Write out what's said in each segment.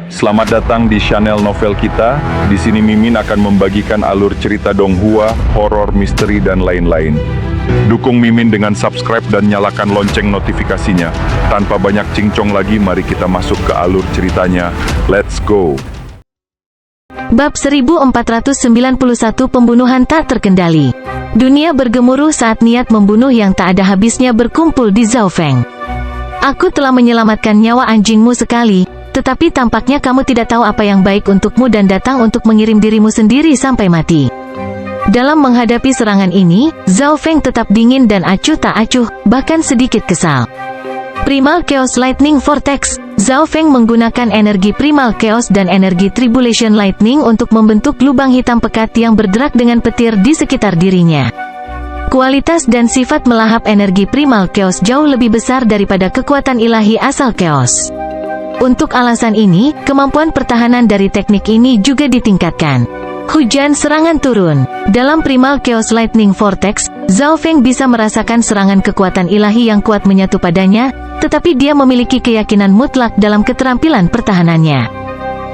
Selamat datang di channel novel kita. Di sini Mimin akan membagikan alur cerita donghua, horor, misteri, dan lain-lain. Dukung Mimin dengan subscribe dan nyalakan lonceng notifikasinya. Tanpa banyak cincong lagi, mari kita masuk ke alur ceritanya. Let's go! Bab 1491 Pembunuhan tak terkendali. Dunia bergemuruh saat niat membunuh yang tak ada habisnya berkumpul di Zhao Feng. Aku telah menyelamatkan nyawa anjingmu sekali, tetapi tampaknya kamu tidak tahu apa yang baik untukmu dan datang untuk mengirim dirimu sendiri sampai mati. Dalam menghadapi serangan ini, Zhao Feng tetap dingin dan acuh tak acuh, bahkan sedikit kesal. Primal Chaos Lightning Vortex. Zhao Feng menggunakan energi Primal Chaos dan energi Tribulation Lightning untuk membentuk lubang hitam pekat yang bergerak dengan petir di sekitar dirinya. Kualitas dan sifat melahap energi Primal Chaos jauh lebih besar daripada kekuatan ilahi asal Chaos. Untuk alasan ini, kemampuan pertahanan dari teknik ini juga ditingkatkan. Hujan serangan turun. Dalam Primal Chaos Lightning Vortex, Zhao Feng bisa merasakan serangan kekuatan ilahi yang kuat menyatu padanya, tetapi dia memiliki keyakinan mutlak dalam keterampilan pertahanannya.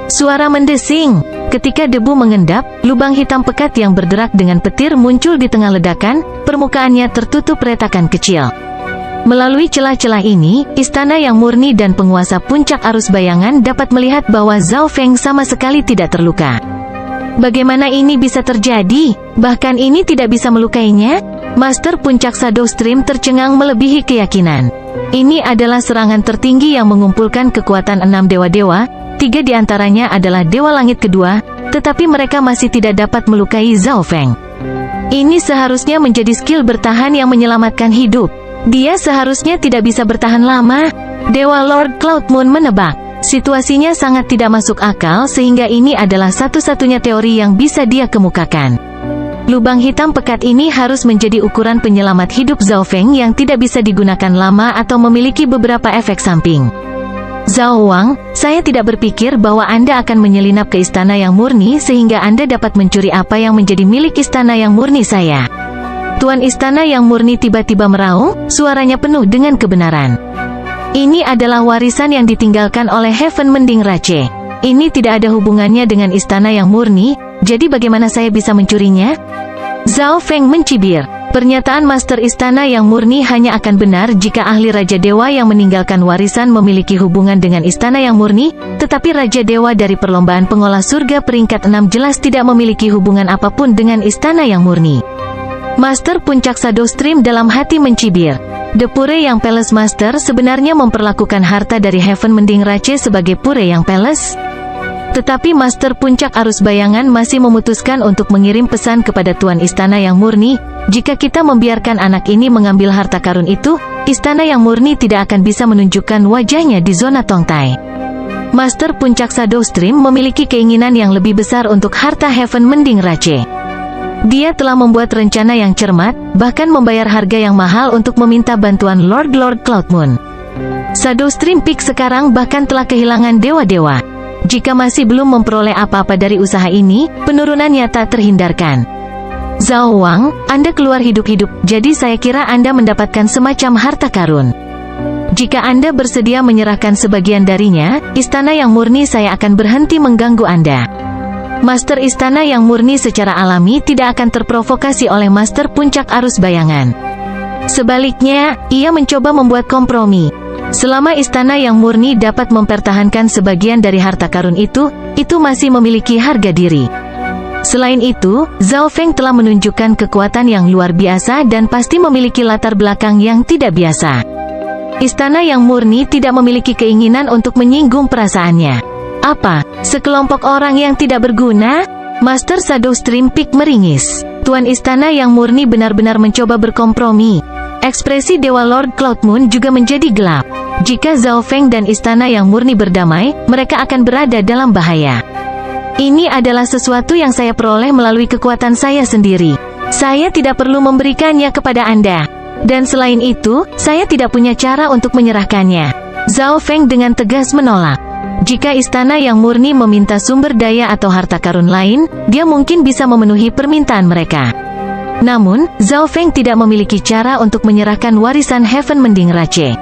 Suara mendesing. Ketika debu mengendap, lubang hitam pekat yang bergerak dengan petir muncul di tengah ledakan, permukaannya tertutup retakan kecil. Melalui celah-celah ini, istana yang murni dan penguasa puncak arus bayangan dapat melihat bahwa Zhao Feng sama sekali tidak terluka. Bagaimana ini bisa terjadi? Bahkan ini tidak bisa melukainya? Master Puncak Shadow Stream tercengang melebihi keyakinan. Ini adalah serangan tertinggi yang mengumpulkan kekuatan 6 dewa-dewa, 3 diantaranya adalah Dewa Langit kedua, tetapi mereka masih tidak dapat melukai Zhao Feng. Ini seharusnya menjadi skill bertahan yang menyelamatkan hidup. Dia seharusnya tidak bisa bertahan lama. Dewa Lord Cloud Moon menebak. Situasinya sangat tidak masuk akal sehingga ini adalah satu-satunya teori yang bisa dia kemukakan. Lubang hitam pekat ini harus menjadi ukuran penyelamat hidup Zhao Feng yang tidak bisa digunakan lama atau memiliki beberapa efek samping. Zhao Wang, saya tidak berpikir bahwa Anda akan menyelinap ke istana yang murni sehingga Anda dapat mencuri apa yang menjadi milik istana yang murni saya. Tuan istana yang murni tiba-tiba meraung, suaranya penuh dengan kebenaran. Ini adalah warisan yang ditinggalkan oleh Heaven Mending Rache. Ini tidak ada hubungannya dengan istana yang murni, jadi bagaimana saya bisa mencurinya? Zhao Feng mencibir. Pernyataan Master Istana yang murni hanya akan benar jika ahli Raja Dewa yang meninggalkan warisan memiliki hubungan dengan istana yang murni, tetapi Raja Dewa dari perlombaan pengolah surga peringkat 6 jelas tidak memiliki hubungan apapun dengan istana yang murni. Master Puncak Shadow Stream dalam hati mencibir. The Pure Yang Palace Master sebenarnya memperlakukan harta dari Heaven Mending Rache sebagai Pure Yang Palace. Tetapi Master Puncak Arus Bayangan masih memutuskan untuk mengirim pesan kepada Tuan Istana yang murni, jika kita membiarkan anak ini mengambil harta karun itu, Istana yang murni tidak akan bisa menunjukkan wajahnya di zona Tongtai. Master Puncak Shadow Stream memiliki keinginan yang lebih besar untuk harta Heaven Mending Rache. Dia telah membuat rencana yang cermat, bahkan membayar harga yang mahal untuk meminta bantuan Lord Cloud Moon. Shadow Stream Peak sekarang bahkan telah kehilangan dewa-dewa. Jika masih belum memperoleh apa-apa dari usaha ini, penurunan nyata terhindarkan. Zhao Wang, Anda keluar hidup-hidup, jadi saya kira Anda mendapatkan semacam harta karun. Jika Anda bersedia menyerahkan sebagian darinya, istana yang murni saya akan berhenti mengganggu Anda. Master Istana yang murni secara alami tidak akan terprovokasi oleh Master Puncak Arus Bayangan. Sebaliknya, ia mencoba membuat kompromi. Selama istana yang murni dapat mempertahankan sebagian dari harta karun itu masih memiliki harga diri. Selain itu, Zhao Feng telah menunjukkan kekuatan yang luar biasa dan pasti memiliki latar belakang yang tidak biasa. Istana yang murni tidak memiliki keinginan untuk menyinggung perasaannya. Apa? Sekelompok orang yang tidak berguna? Master Shadow Stream Peak meringis. Tuan istana yang murni benar-benar mencoba berkompromi. Ekspresi Dewa Lord Cloud Moon juga menjadi gelap. Jika Zhao Feng dan istana yang murni berdamai, mereka akan berada dalam bahaya. Ini adalah sesuatu yang saya peroleh melalui kekuatan saya sendiri. Saya tidak perlu memberikannya kepada Anda. Dan selain itu, saya tidak punya cara untuk menyerahkannya. Zhao Feng dengan tegas menolak. Jika istana yang murni meminta sumber daya atau harta karun lain, dia mungkin bisa memenuhi permintaan mereka. Namun, Zhao Feng tidak memiliki cara untuk menyerahkan warisan Heaven Mending Rache.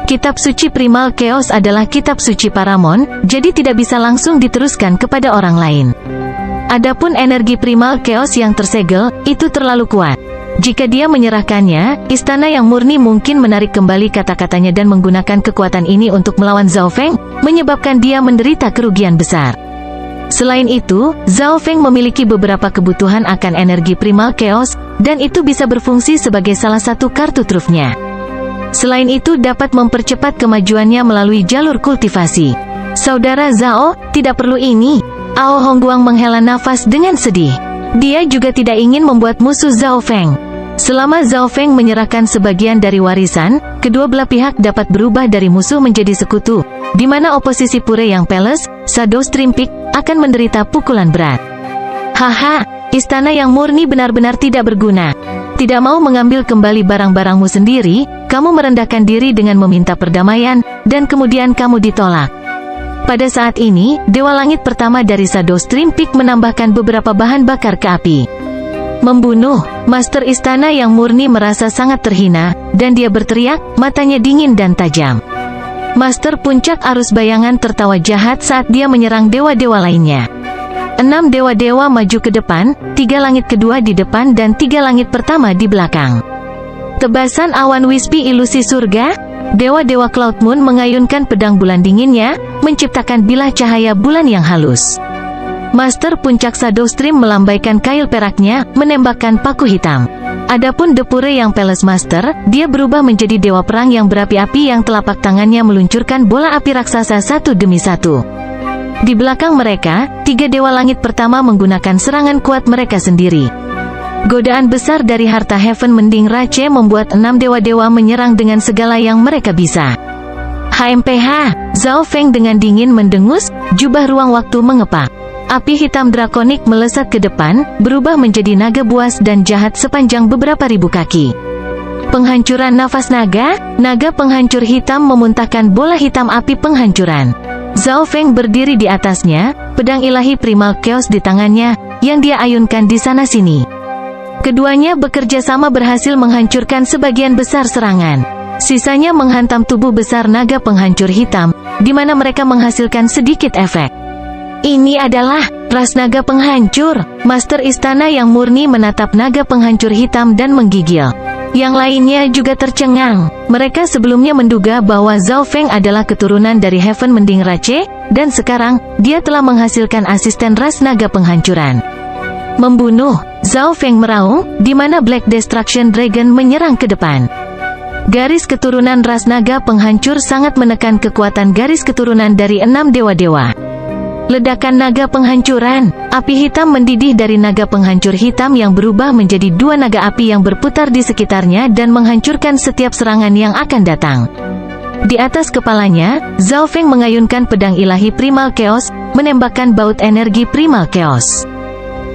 Kitab suci Primal Chaos adalah kitab suci Paramon, jadi tidak bisa langsung diteruskan kepada orang lain. Adapun energi Primal Chaos yang tersegel, itu terlalu kuat. Jika dia menyerahkannya, istana yang murni mungkin menarik kembali kata-katanya dan menggunakan kekuatan ini untuk melawan Zhao Feng, menyebabkan dia menderita kerugian besar. Selain itu, Zhao Feng memiliki beberapa kebutuhan akan energi Primal Chaos, dan itu bisa berfungsi sebagai salah satu kartu trufnya. Selain itu dapat mempercepat kemajuannya melalui jalur kultivasi. Saudara Zhao, tidak perlu ini. Ao Hongguang menghela nafas dengan sedih. Dia juga tidak ingin membuat musuh Zhao Feng. Selama Zhao Feng menyerahkan sebagian dari warisan, kedua belah pihak dapat berubah dari musuh menjadi sekutu, di mana oposisi Pure yang Palace, Shadow Stream Peak, akan menderita pukulan berat. Haha, istana yang murni benar-benar tidak berguna. Tidak mau mengambil kembali barang-barangmu sendiri, kamu merendahkan diri dengan meminta perdamaian, dan kemudian kamu ditolak. Pada saat ini, Dewa Langit pertama dari Shadow Stream Peak menambahkan beberapa bahan bakar ke api. Membunuh, Master Istana yang murni merasa sangat terhina, dan dia berteriak, matanya dingin dan tajam. Master Puncak Arus Bayangan tertawa jahat saat dia menyerang dewa-dewa lainnya. 6 dewa-dewa maju ke depan, 3 langit kedua di depan dan 3 langit pertama di belakang. Tebasan awan wispy ilusi surga, dewa-dewa Cloud Moon mengayunkan pedang bulan dinginnya, menciptakan bilah cahaya bulan yang halus. Master Puncak Shadow Stream melambaikan kail peraknya, menembakkan paku hitam. Adapun The Pure yang Palace Master, dia berubah menjadi dewa perang yang berapi-api yang telapak tangannya meluncurkan bola api raksasa satu demi satu. Di belakang mereka, 3 dewa langit pertama menggunakan serangan kuat mereka sendiri. Godaan besar dari harta Heaven Mending Rache membuat 6 dewa-dewa menyerang dengan segala yang mereka bisa. HMPH, Zhao Feng dengan dingin mendengus, jubah ruang waktu mengepak. Api hitam drakonik melesat ke depan, berubah menjadi naga buas dan jahat sepanjang beberapa ribu kaki. Penghancuran nafas naga, naga penghancur hitam memuntahkan bola hitam api penghancuran. Zhao Feng berdiri di atasnya, pedang ilahi Primal Chaos di tangannya, yang dia ayunkan di sana-sini. Keduanya bekerja sama berhasil menghancurkan sebagian besar serangan. Sisanya menghantam tubuh besar naga penghancur hitam, di mana mereka menghasilkan sedikit efek. Ini adalah ras naga penghancur. Master Istana yang murni menatap naga penghancur hitam dan menggigil. Yang lainnya juga tercengang. Mereka sebelumnya menduga bahwa Zhao Feng adalah keturunan dari Heaven Mending Rache, dan sekarang, dia telah menghasilkan asisten ras naga penghancuran. Membunuh, Zhao Feng meraung, di mana Black Destruction Dragon menyerang ke depan. Garis keturunan ras naga penghancur sangat menekan kekuatan garis keturunan dari 6 dewa-dewa. Ledakan naga penghancuran, api hitam mendidih dari naga penghancur hitam yang berubah menjadi 2 naga api yang berputar di sekitarnya dan menghancurkan setiap serangan yang akan datang. Di atas kepalanya, Zhao Feng mengayunkan pedang ilahi Primal Chaos, menembakkan baut energi Primal Chaos.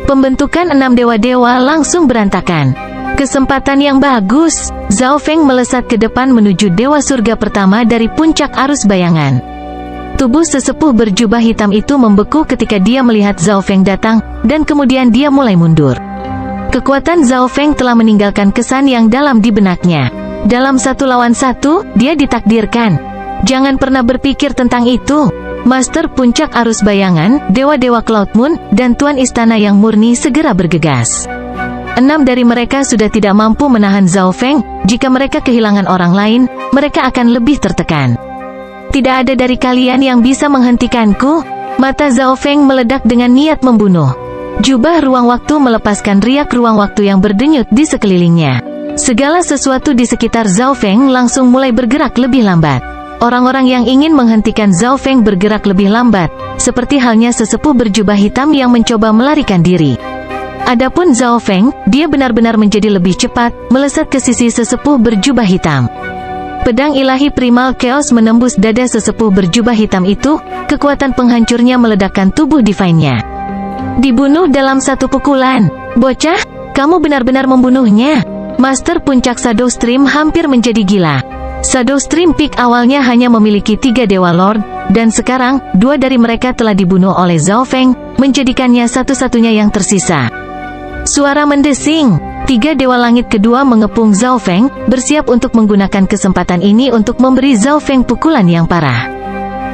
Pembentukan 6 dewa-dewa langsung berantakan. Kesempatan yang bagus, Zhao Feng melesat ke depan menuju dewa surga pertama dari puncak arus bayangan. Tubuh sesepuh berjubah hitam itu membeku ketika dia melihat Zhao Feng datang, dan kemudian dia mulai mundur. Kekuatan Zhao Feng telah meninggalkan kesan yang dalam di benaknya. Dalam 1 lawan 1, dia ditakdirkan. Jangan pernah berpikir tentang itu. Master Puncak Arus Bayangan, Dewa-Dewa Cloud Moon, dan Tuan Istana yang murni segera bergegas. 6 dari mereka sudah tidak mampu menahan Zhao Feng. Jika mereka kehilangan orang lain, mereka akan lebih tertekan. Tidak ada dari kalian yang bisa menghentikanku. Mata Zhao Feng meledak dengan niat membunuh. Jubah ruang waktu melepaskan riak ruang waktu yang berdenyut di sekelilingnya. Segala sesuatu di sekitar Zhao Feng langsung mulai bergerak lebih lambat. Orang-orang yang ingin menghentikan Zhao Feng bergerak lebih lambat, seperti halnya sesepuh berjubah hitam yang mencoba melarikan diri. Adapun Zhao Feng, dia benar-benar menjadi lebih cepat, melesat ke sisi sesepuh berjubah hitam. Pedang ilahi Primal Chaos menembus dada sesepuh berjubah hitam itu, kekuatan penghancurnya meledakkan tubuh divine-nya. Dibunuh dalam 1 pukulan. Bocah, kamu benar-benar membunuhnya. Master Puncak Shadow Stream hampir menjadi gila. Shadow Stream Peak awalnya hanya memiliki 3 Dewa Lord, dan sekarang, 2 dari mereka telah dibunuh oleh Zhao Feng, menjadikannya satu-satunya yang tersisa. Suara mendesing. Tiga Dewa Langit kedua mengepung Zhao Feng, bersiap untuk menggunakan kesempatan ini untuk memberi Zhao Feng pukulan yang parah.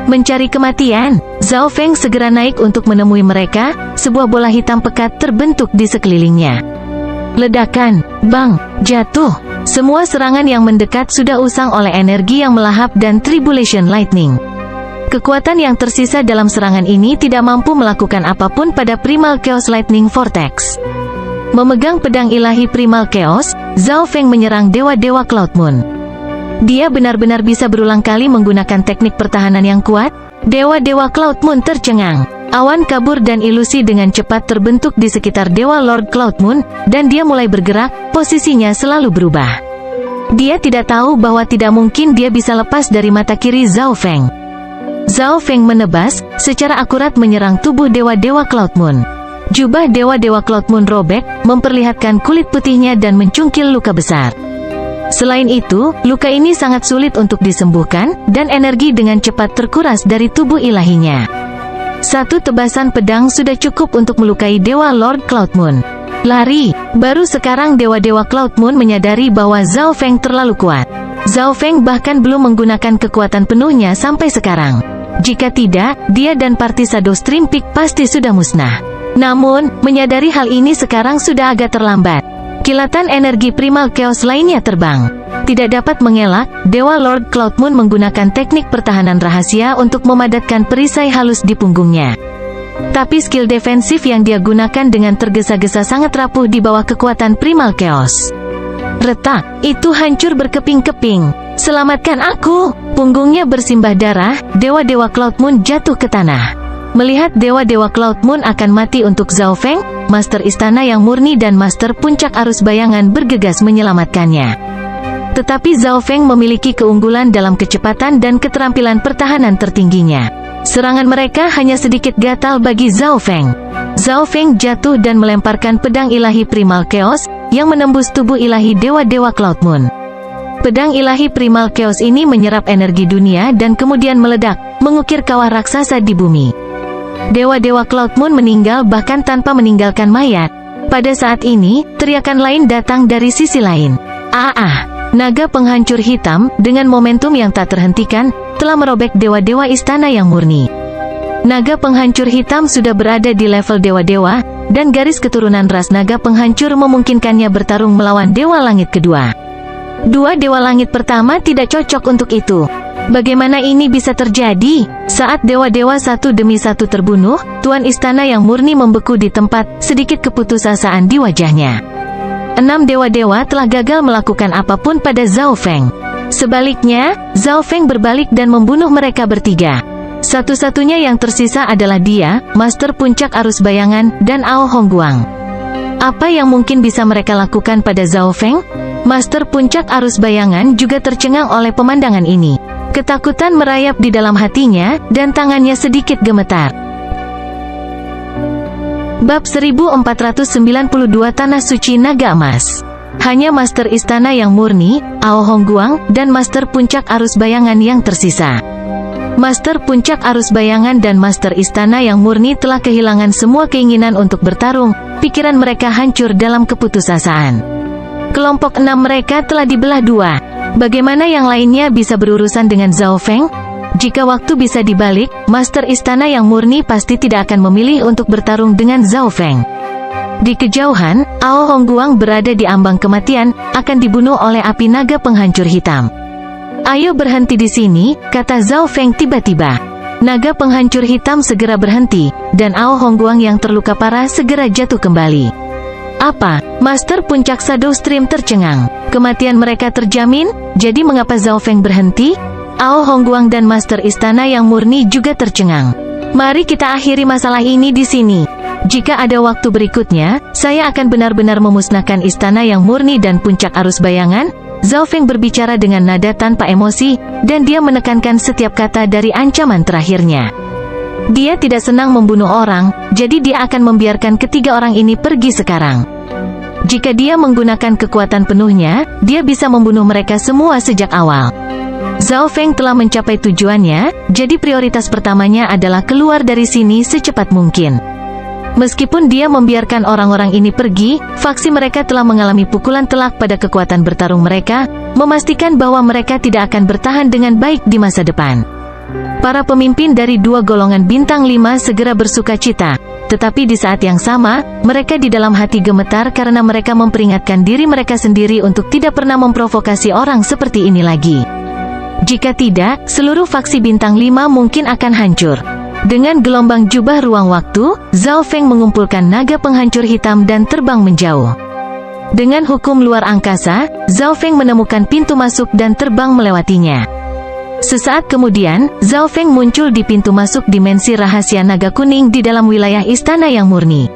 Mencari kematian, Zhao Feng segera naik untuk menemui mereka, sebuah bola hitam pekat terbentuk di sekelilingnya. Ledakan, bang, jatuh. Semua serangan yang mendekat sudah usang oleh energi yang melahap dan Tribulation Lightning. Kekuatan yang tersisa dalam serangan ini tidak mampu melakukan apapun pada Primal Chaos Lightning Vortex. Memegang pedang ilahi Primal Chaos, Zhao Feng menyerang Dewa-Dewa Cloud Moon. Dia benar-benar bisa berulang kali menggunakan teknik pertahanan yang kuat. Dewa-Dewa Cloud Moon tercengang. Awan kabur dan ilusi dengan cepat terbentuk di sekitar Dewa Lord Cloud Moon, dan dia mulai bergerak, posisinya selalu berubah. Dia tidak tahu bahwa tidak mungkin dia bisa lepas dari mata kiri Zhao Feng. Zhao Feng menebas, secara akurat menyerang tubuh Dewa-Dewa Cloud Moon. Jubah Dewa-Dewa Cloud Moon robek, memperlihatkan kulit putihnya dan mencungkil luka besar. Selain itu, luka ini sangat sulit untuk disembuhkan, dan energi dengan cepat terkuras dari tubuh ilahinya. Satu tebasan pedang sudah cukup untuk melukai Dewa Lord Cloud Moon. Lari! Baru sekarang Dewa-Dewa Cloud Moon menyadari bahwa Zhao Feng terlalu kuat. Zhao Feng bahkan belum menggunakan kekuatan penuhnya sampai sekarang. Jika tidak, dia dan parti Shadow Stream Peak pasti sudah musnah. Namun, menyadari hal ini sekarang sudah agak terlambat. Kilatan energi Primal Chaos lainnya terbang. Tidak dapat mengelak, Dewa Lord Cloud Moon menggunakan teknik pertahanan rahasia untuk memadatkan perisai halus di punggungnya. Tapi skill defensif yang dia gunakan dengan tergesa-gesa sangat rapuh di bawah kekuatan Primal Chaos. Retak, itu hancur berkeping-keping. Selamatkan aku! Punggungnya bersimbah darah, Dewa-Dewa Cloud Moon jatuh ke tanah. Melihat Dewa-Dewa Cloud Moon akan mati untuk Zhao Feng, Master Istana yang murni dan Master Puncak Arus Bayangan bergegas menyelamatkannya. Tetapi Zhao Feng memiliki keunggulan dalam kecepatan dan keterampilan pertahanan tertingginya. Serangan mereka hanya sedikit gatal bagi Zhao Feng. Zhao Feng jatuh dan melemparkan pedang ilahi Primal Chaos, yang menembus tubuh ilahi Dewa-Dewa Cloud Moon. Pedang ilahi Primal Chaos ini menyerap energi dunia dan kemudian meledak, mengukir kawah raksasa di bumi. Dewa-Dewa Cloud Moon meninggal bahkan tanpa meninggalkan mayat. Pada saat ini, teriakan lain datang dari sisi lain. Naga penghancur hitam, dengan momentum yang tak terhentikan, telah merobek Dewa-Dewa Istana yang murni. Naga penghancur hitam sudah berada di level Dewa-Dewa, dan garis keturunan ras naga penghancur memungkinkannya bertarung melawan Dewa Langit kedua. Dua Dewa Langit pertama tidak cocok untuk itu. Bagaimana ini bisa terjadi? Saat Dewa-Dewa satu demi satu terbunuh, Tuan Istana yang murni membeku di tempat, sedikit keputusasaan di wajahnya. 6 Dewa-Dewa telah gagal melakukan apapun pada Zhao Feng. Sebaliknya, Zhao Feng berbalik dan membunuh mereka bertiga. Satu-satunya yang tersisa adalah dia, Master Puncak Arus Bayangan, dan Ao Hongguang. Apa yang mungkin bisa mereka lakukan pada Zhao Feng? Master Puncak Arus Bayangan juga tercengang oleh pemandangan ini. Ketakutan merayap di dalam hatinya, dan tangannya sedikit gemetar. Bab 1492 Tanah Suci Naga Emas. Hanya Master Istana yang murni, Ao Hongguang, dan Master Puncak Arus Bayangan yang tersisa. Master Puncak Arus Bayangan dan Master Istana yang murni telah kehilangan semua keinginan untuk bertarung, pikiran mereka hancur dalam keputusasaan. Kelompok 6 mereka telah dibelah dua. Bagaimana yang lainnya bisa berurusan dengan Zhao Feng? Jika waktu bisa dibalik, Master Istana yang murni pasti tidak akan memilih untuk bertarung dengan Zhao Feng. Di kejauhan, Ao Hongguang berada di ambang kematian, akan dibunuh oleh api naga penghancur hitam. Ayo berhenti di sini, kata Zhao Feng tiba-tiba. Naga penghancur hitam segera berhenti, dan Ao Hongguang yang terluka parah segera jatuh kembali. Apa? Master Puncak Shadow Stream tercengang. Kematian mereka terjamin, jadi mengapa Zhao Feng berhenti? Ao Hongguang dan Master Istana yang murni juga tercengang. Mari kita akhiri masalah ini di sini. Jika ada waktu berikutnya, saya akan benar-benar memusnahkan Istana yang murni dan Puncak Arus Bayangan. Zhao Feng berbicara dengan nada tanpa emosi, dan dia menekankan setiap kata dari ancaman terakhirnya. Dia tidak senang membunuh orang, jadi dia akan membiarkan ketiga orang ini pergi sekarang. Jika dia menggunakan kekuatan penuhnya, dia bisa membunuh mereka semua sejak awal. Zhao Feng telah mencapai tujuannya, jadi prioritas pertamanya adalah keluar dari sini secepat mungkin. Meskipun dia membiarkan orang-orang ini pergi, faksi mereka telah mengalami pukulan telak pada kekuatan bertarung mereka, memastikan bahwa mereka tidak akan bertahan dengan baik di masa depan. Para pemimpin dari dua golongan bintang 5 segera bersuka cita, tetapi di saat yang sama, mereka di dalam hati gemetar karena mereka memperingatkan diri mereka sendiri untuk tidak pernah memprovokasi orang seperti ini lagi. Jika tidak, seluruh faksi bintang 5 mungkin akan hancur. Dengan gelombang jubah ruang waktu, Zhao Feng mengumpulkan naga penghancur hitam dan terbang menjauh. Dengan hukum luar angkasa, Zhao Feng menemukan pintu masuk dan terbang melewatinya. Sesaat kemudian, Zhao Feng muncul di pintu masuk dimensi rahasia naga kuning di dalam wilayah istana yang murni.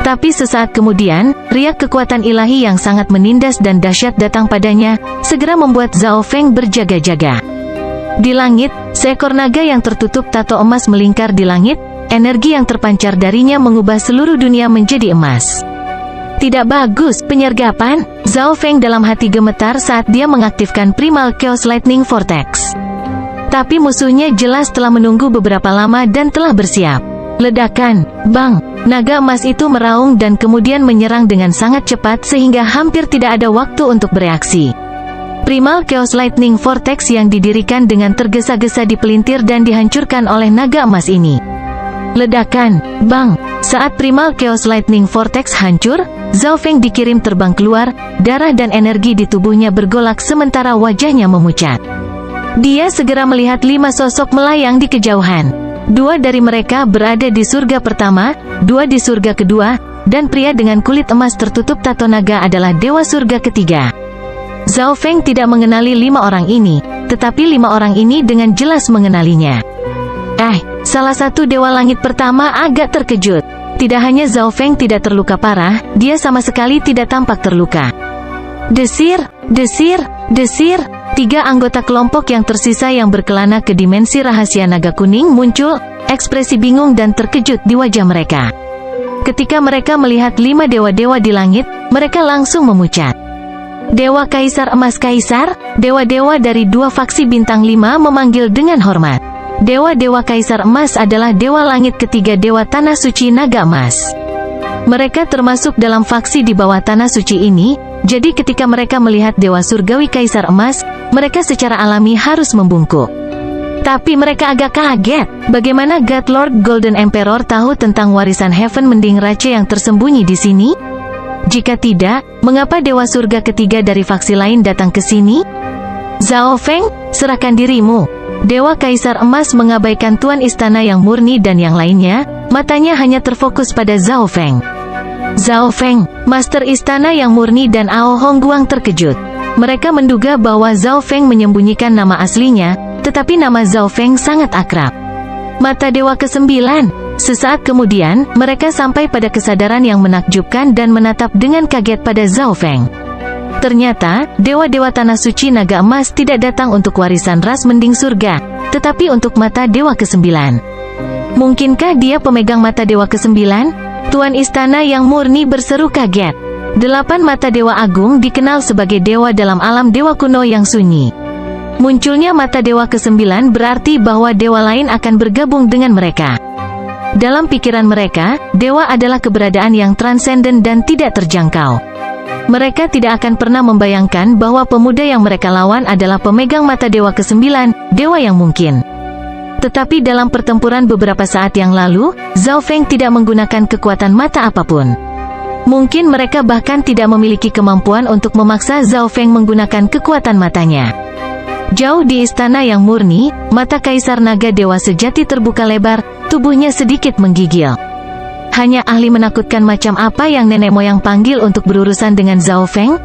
Tapi sesaat kemudian, riak kekuatan ilahi yang sangat menindas dan dahsyat datang padanya, segera membuat Zhao Feng berjaga-jaga. Di langit, seekor naga yang tertutup tato emas melingkar di langit, energi yang terpancar darinya mengubah seluruh dunia menjadi emas. Tidak bagus, penyergapan, Zhao Feng dalam hati gemetar saat dia mengaktifkan Primal Chaos Lightning Vortex. Tapi musuhnya jelas telah menunggu beberapa lama dan telah bersiap. Ledakan, bang, naga emas itu meraung dan kemudian menyerang dengan sangat cepat sehingga hampir tidak ada waktu untuk bereaksi. Primal Chaos Lightning Vortex yang didirikan dengan tergesa-gesa dipelintir dan dihancurkan oleh naga emas ini. Ledakan, bang, saat Primal Chaos Lightning Vortex hancur, Zhao Feng dikirim terbang keluar, darah dan energi di tubuhnya bergolak sementara wajahnya memucat. Dia segera melihat 5 sosok melayang di kejauhan. 2 dari mereka berada di surga pertama, 2 di surga kedua, dan pria dengan kulit emas tertutup tato naga adalah dewa surga ketiga. Zhao Feng tidak mengenali 5 orang ini, tetapi 5 orang ini dengan jelas mengenalinya. Salah satu dewa langit pertama agak terkejut. Tidak hanya Zhao Feng tidak terluka parah, dia sama sekali tidak tampak terluka. Desir, desir, desir. 3 anggota kelompok yang tersisa yang berkelana ke dimensi rahasia naga kuning muncul, ekspresi bingung dan terkejut di wajah mereka. Ketika mereka melihat 5 dewa-dewa di langit, mereka langsung memucat. Dewa Kaisar Emas Kaisar, dewa-dewa dari 2 faksi bintang 5 memanggil dengan hormat. Dewa-dewa Kaisar Emas adalah dewa langit ketiga dewa Tanah Suci Naga Emas. Mereka termasuk dalam faksi di bawah Tanah Suci ini, jadi ketika mereka melihat dewa surgawi Kaisar Emas, mereka secara alami harus membungkuk. Tapi mereka agak kaget, bagaimana God Lord Golden Emperor tahu tentang warisan Heaven Mending Raja yang tersembunyi di sini? Jika tidak, mengapa dewa surga ketiga dari faksi lain datang ke sini? Zhao Feng, serahkan dirimu. Dewa Kaisar Emas mengabaikan tuan istana yang murni dan yang lainnya, matanya hanya terfokus pada Zhao Feng. Zhao Feng, master istana yang murni dan Ao Hongguang terkejut. Mereka menduga bahwa Zhao Feng menyembunyikan nama aslinya, tetapi nama Zhao Feng sangat akrab. Mata dewa ke-9. Sesaat kemudian, mereka sampai pada kesadaran yang menakjubkan dan menatap dengan kaget pada Zhao Feng. Ternyata, dewa-dewa Tanah Suci Naga Emas tidak datang untuk warisan ras mending surga, tetapi untuk mata dewa ke-9. Mungkinkah dia pemegang mata dewa ke-9? Tuan istana yang murni berseru kaget. 8 mata dewa agung dikenal sebagai dewa dalam alam dewa kuno yang sunyi. Munculnya mata dewa ke-9 berarti bahwa dewa lain akan bergabung dengan mereka. Dalam pikiran mereka, dewa adalah keberadaan yang transenden dan tidak terjangkau. Mereka tidak akan pernah membayangkan bahwa pemuda yang mereka lawan adalah pemegang mata dewa ke-9, dewa yang mungkin. Tetapi dalam pertempuran beberapa saat yang lalu, Zhao Feng tidak menggunakan kekuatan mata apapun. Mungkin mereka bahkan tidak memiliki kemampuan untuk memaksa Zhao Feng menggunakan kekuatan matanya. Jauh di istana yang murni, mata Kaisar Naga Dewa sejati terbuka lebar, tubuhnya sedikit menggigil. Hanya ahli menakutkan macam apa yang nenek moyang panggil untuk berurusan dengan Zhao Feng?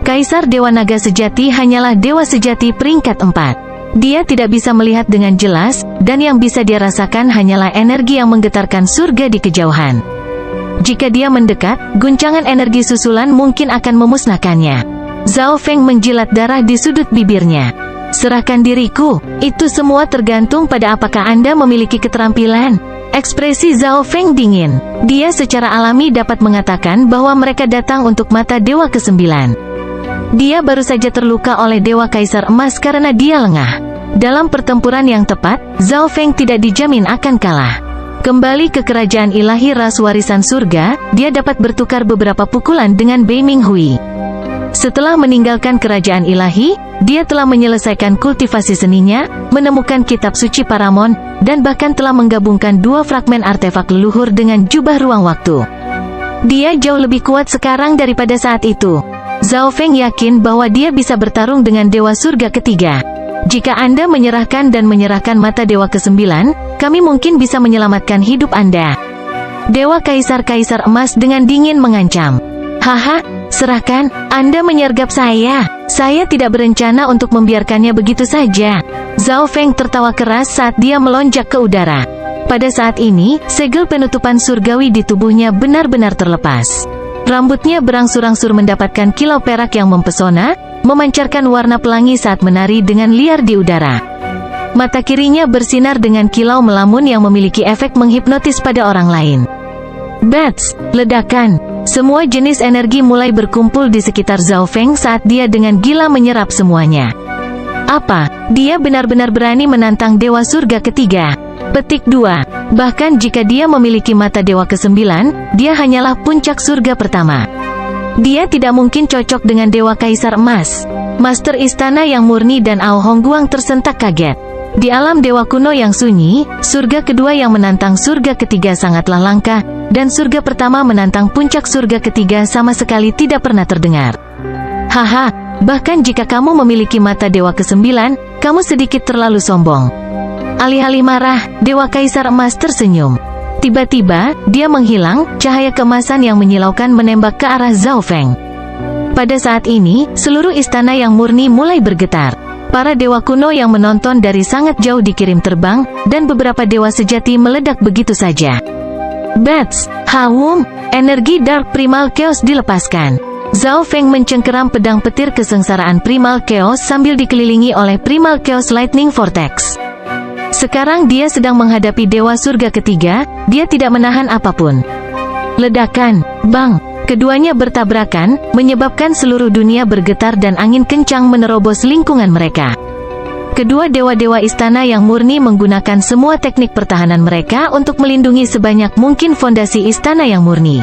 Kaisar Dewa Naga Sejati hanyalah dewa sejati peringkat 4. Dia tidak bisa melihat dengan jelas, dan yang bisa dia rasakan hanyalah energi yang menggetarkan surga di kejauhan. Jika dia mendekat, guncangan energi susulan mungkin akan memusnahkannya. Zhao Feng menjilat darah di sudut bibirnya. Serahkan diriku, itu semua tergantung pada apakah Anda memiliki keterampilan. Ekspresi Zhao Feng dingin. Dia secara alami dapat mengatakan bahwa mereka datang untuk mata dewa ke-9. Dia baru saja terluka oleh dewa Kaisar Emas karena dia lengah. Dalam pertempuran yang tepat, Zhao Feng tidak dijamin akan kalah. Kembali ke kerajaan ilahi ras warisan surga, dia dapat bertukar beberapa pukulan dengan Bei Minghui. Setelah meninggalkan kerajaan ilahi, dia telah menyelesaikan kultivasi seninya, menemukan kitab suci Paramon, dan bahkan telah menggabungkan 2 fragmen artefak leluhur dengan jubah ruang waktu. Dia jauh lebih kuat sekarang daripada saat itu. Zhao Feng yakin bahwa dia bisa bertarung dengan Dewa Surga ketiga. Jika Anda menyerahkan mata Dewa ke-9, kami mungkin bisa menyelamatkan hidup Anda. Dewa Kaisar-Kaisar Emas dengan dingin mengancam. Haha, serahkan, Anda menyergap saya. Saya tidak berencana untuk membiarkannya begitu saja. Zhao Feng tertawa keras saat dia melonjak ke udara. Pada saat ini, segel penutupan surgawi di tubuhnya benar-benar terlepas. Rambutnya berangsur-angsur mendapatkan kilau perak yang mempesona, memancarkan warna pelangi saat menari dengan liar di udara. Mata kirinya bersinar dengan kilau melamun yang memiliki efek menghipnotis pada orang lain. Bats, ledakan. Semua jenis energi mulai berkumpul di sekitar Zhao Feng saat dia dengan gila menyerap semuanya. Apa? Dia benar-benar berani menantang Dewa Surga ketiga. Petik 2. Bahkan jika dia memiliki mata Dewa ke-9, dia hanyalah puncak surga pertama. Dia tidak mungkin cocok dengan Dewa Kaisar Emas. Master Istana yang murni dan Ao Hongguang tersentak kaget. Di alam dewa kuno yang sunyi, surga kedua yang menantang surga ketiga sangatlah langka, dan surga pertama menantang puncak surga ketiga sama sekali tidak pernah terdengar. Haha, bahkan jika kamu memiliki mata Dewa ke-9, kamu sedikit terlalu sombong. Alih-alih marah, Dewa Kaisar Emas tersenyum. Tiba-tiba, dia menghilang, cahaya keemasan yang menyilaukan menembak ke arah Zhao Feng. Pada saat ini, seluruh istana yang murni mulai bergetar. Para dewa kuno yang menonton dari sangat jauh dikirim terbang, dan beberapa dewa sejati meledak begitu saja. Bats, Hawum, energi Dark Primal Chaos dilepaskan. Zhao Feng mencengkeram pedang petir kesengsaraan Primal Chaos sambil dikelilingi oleh Primal Chaos Lightning Vortex. Sekarang dia sedang menghadapi Dewa Surga ketiga, dia tidak menahan apapun. Ledakan, bang, keduanya bertabrakan, menyebabkan seluruh dunia bergetar dan angin kencang menerobos lingkungan mereka. Kedua dewa-dewa istana yang murni menggunakan semua teknik pertahanan mereka untuk melindungi sebanyak mungkin fondasi istana yang murni.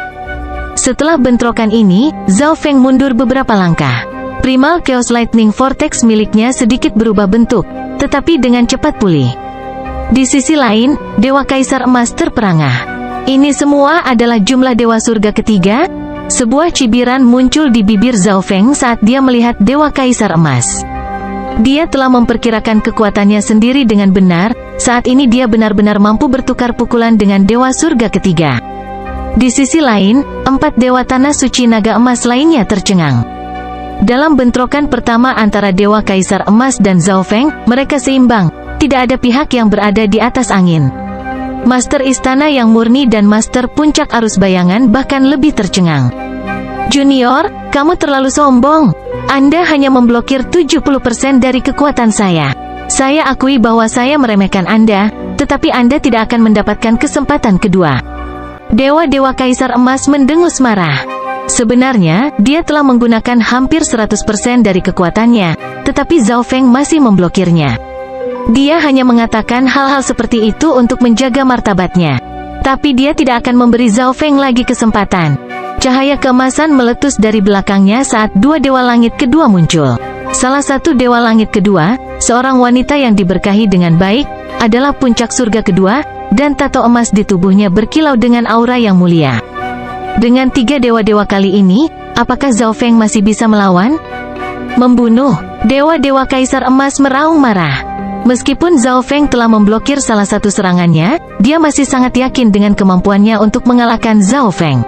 Setelah bentrokan ini, Zhao Feng mundur beberapa langkah. Primal Chaos Lightning Vortex miliknya sedikit berubah bentuk, tetapi dengan cepat pulih. Di sisi lain, Dewa Kaisar Emas terperangah. Ini semua adalah jumlah Dewa Surga ketiga? Sebuah cibiran muncul di bibir Zhao Feng saat dia melihat Dewa Kaisar Emas. Dia telah memperkirakan kekuatannya sendiri dengan benar, saat ini dia benar-benar mampu bertukar pukulan dengan Dewa Surga ketiga. Di sisi lain, 4 Dewa Tanah Suci Naga Emas lainnya tercengang. Dalam bentrokan pertama antara Dewa Kaisar Emas dan Zhao Feng, mereka seimbang. Tidak ada pihak yang berada di atas angin. Master Istana yang murni dan Master Puncak Arus Bayangan bahkan lebih tercengang. Junior, kamu terlalu sombong. Anda hanya memblokir 70% dari kekuatan saya. Saya akui bahwa saya meremehkan Anda, tetapi Anda tidak akan mendapatkan kesempatan kedua. Dewa-dewa Kaisar Emas mendengus marah. Sebenarnya, dia telah menggunakan hampir 100% dari kekuatannya, tetapi Zhao Feng masih memblokirnya. Dia hanya mengatakan hal-hal seperti itu untuk menjaga martabatnya. Tapi dia tidak akan memberi Zhao Feng lagi kesempatan. Cahaya keemasan meletus dari belakangnya saat 2 dewa langit kedua muncul. Salah satu dewa langit kedua, seorang wanita yang diberkahi dengan baik, adalah puncak surga kedua, dan tato emas di tubuhnya berkilau dengan aura yang mulia. Dengan 3 dewa-dewa kali ini, apakah Zhao Feng masih bisa melawan? Membunuh. Dewa-dewa Kaisar Emas meraung marah. Meskipun Zhao Feng telah memblokir salah satu serangannya, dia masih sangat yakin dengan kemampuannya untuk mengalahkan Zhao Feng.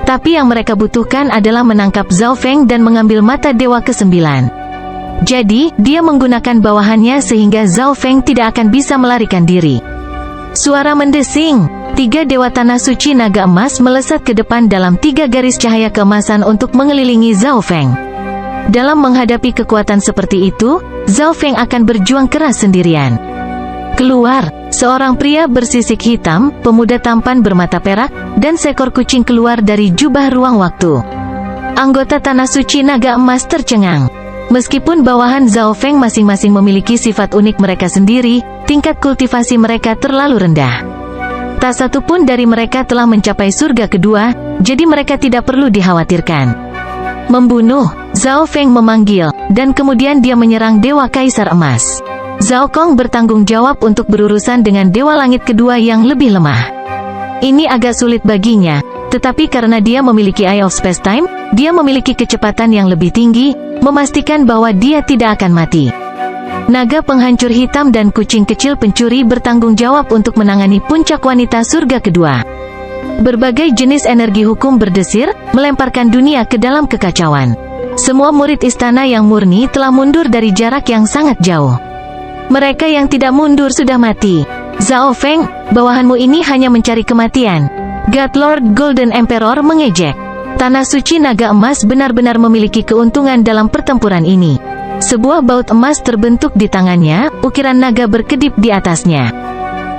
Tapi yang mereka butuhkan adalah menangkap Zhao Feng dan mengambil mata Dewa ke-9. Jadi, dia menggunakan bawahannya sehingga Zhao Feng tidak akan bisa melarikan diri. Suara mendesing. 3 Dewa Tanah Suci Naga Emas melesat ke depan dalam 3 garis cahaya keemasan untuk mengelilingi Zhao Feng. Dalam menghadapi kekuatan seperti itu, Zhao Feng akan berjuang keras sendirian. Keluar, seorang pria bersisik hitam, pemuda tampan bermata perak, dan seekor kucing keluar dari jubah ruang waktu. Anggota Tanah Suci Naga Emas tercengang. Meskipun bawahan Zhao Feng masing-masing memiliki sifat unik mereka sendiri, tingkat kultivasi mereka terlalu rendah. Tak satu pun dari mereka telah mencapai surga kedua, jadi mereka tidak perlu dikhawatirkan. Membunuh, Zhao Feng memanggil, dan kemudian dia menyerang Dewa Kaisar Emas. Zhao Kong bertanggung jawab untuk berurusan dengan Dewa Langit kedua yang lebih lemah. Ini agak sulit baginya, tetapi karena dia memiliki Eye of Space-Time, dia memiliki kecepatan yang lebih tinggi, memastikan bahwa dia tidak akan mati. Naga penghancur hitam dan kucing kecil pencuri bertanggung jawab untuk menangani puncak wanita surga kedua. Berbagai jenis energi hukum berdesir, melemparkan dunia ke dalam kekacauan. Semua murid istana yang murni telah mundur dari jarak yang sangat jauh. Mereka yang tidak mundur sudah mati. Zhao Feng, bawahanmu ini hanya mencari kematian. God Lord Golden Emperor mengejek. Tanah suci naga emas benar-benar memiliki keuntungan dalam pertempuran ini. Sebuah baut emas terbentuk di tangannya, ukiran naga berkedip di atasnya.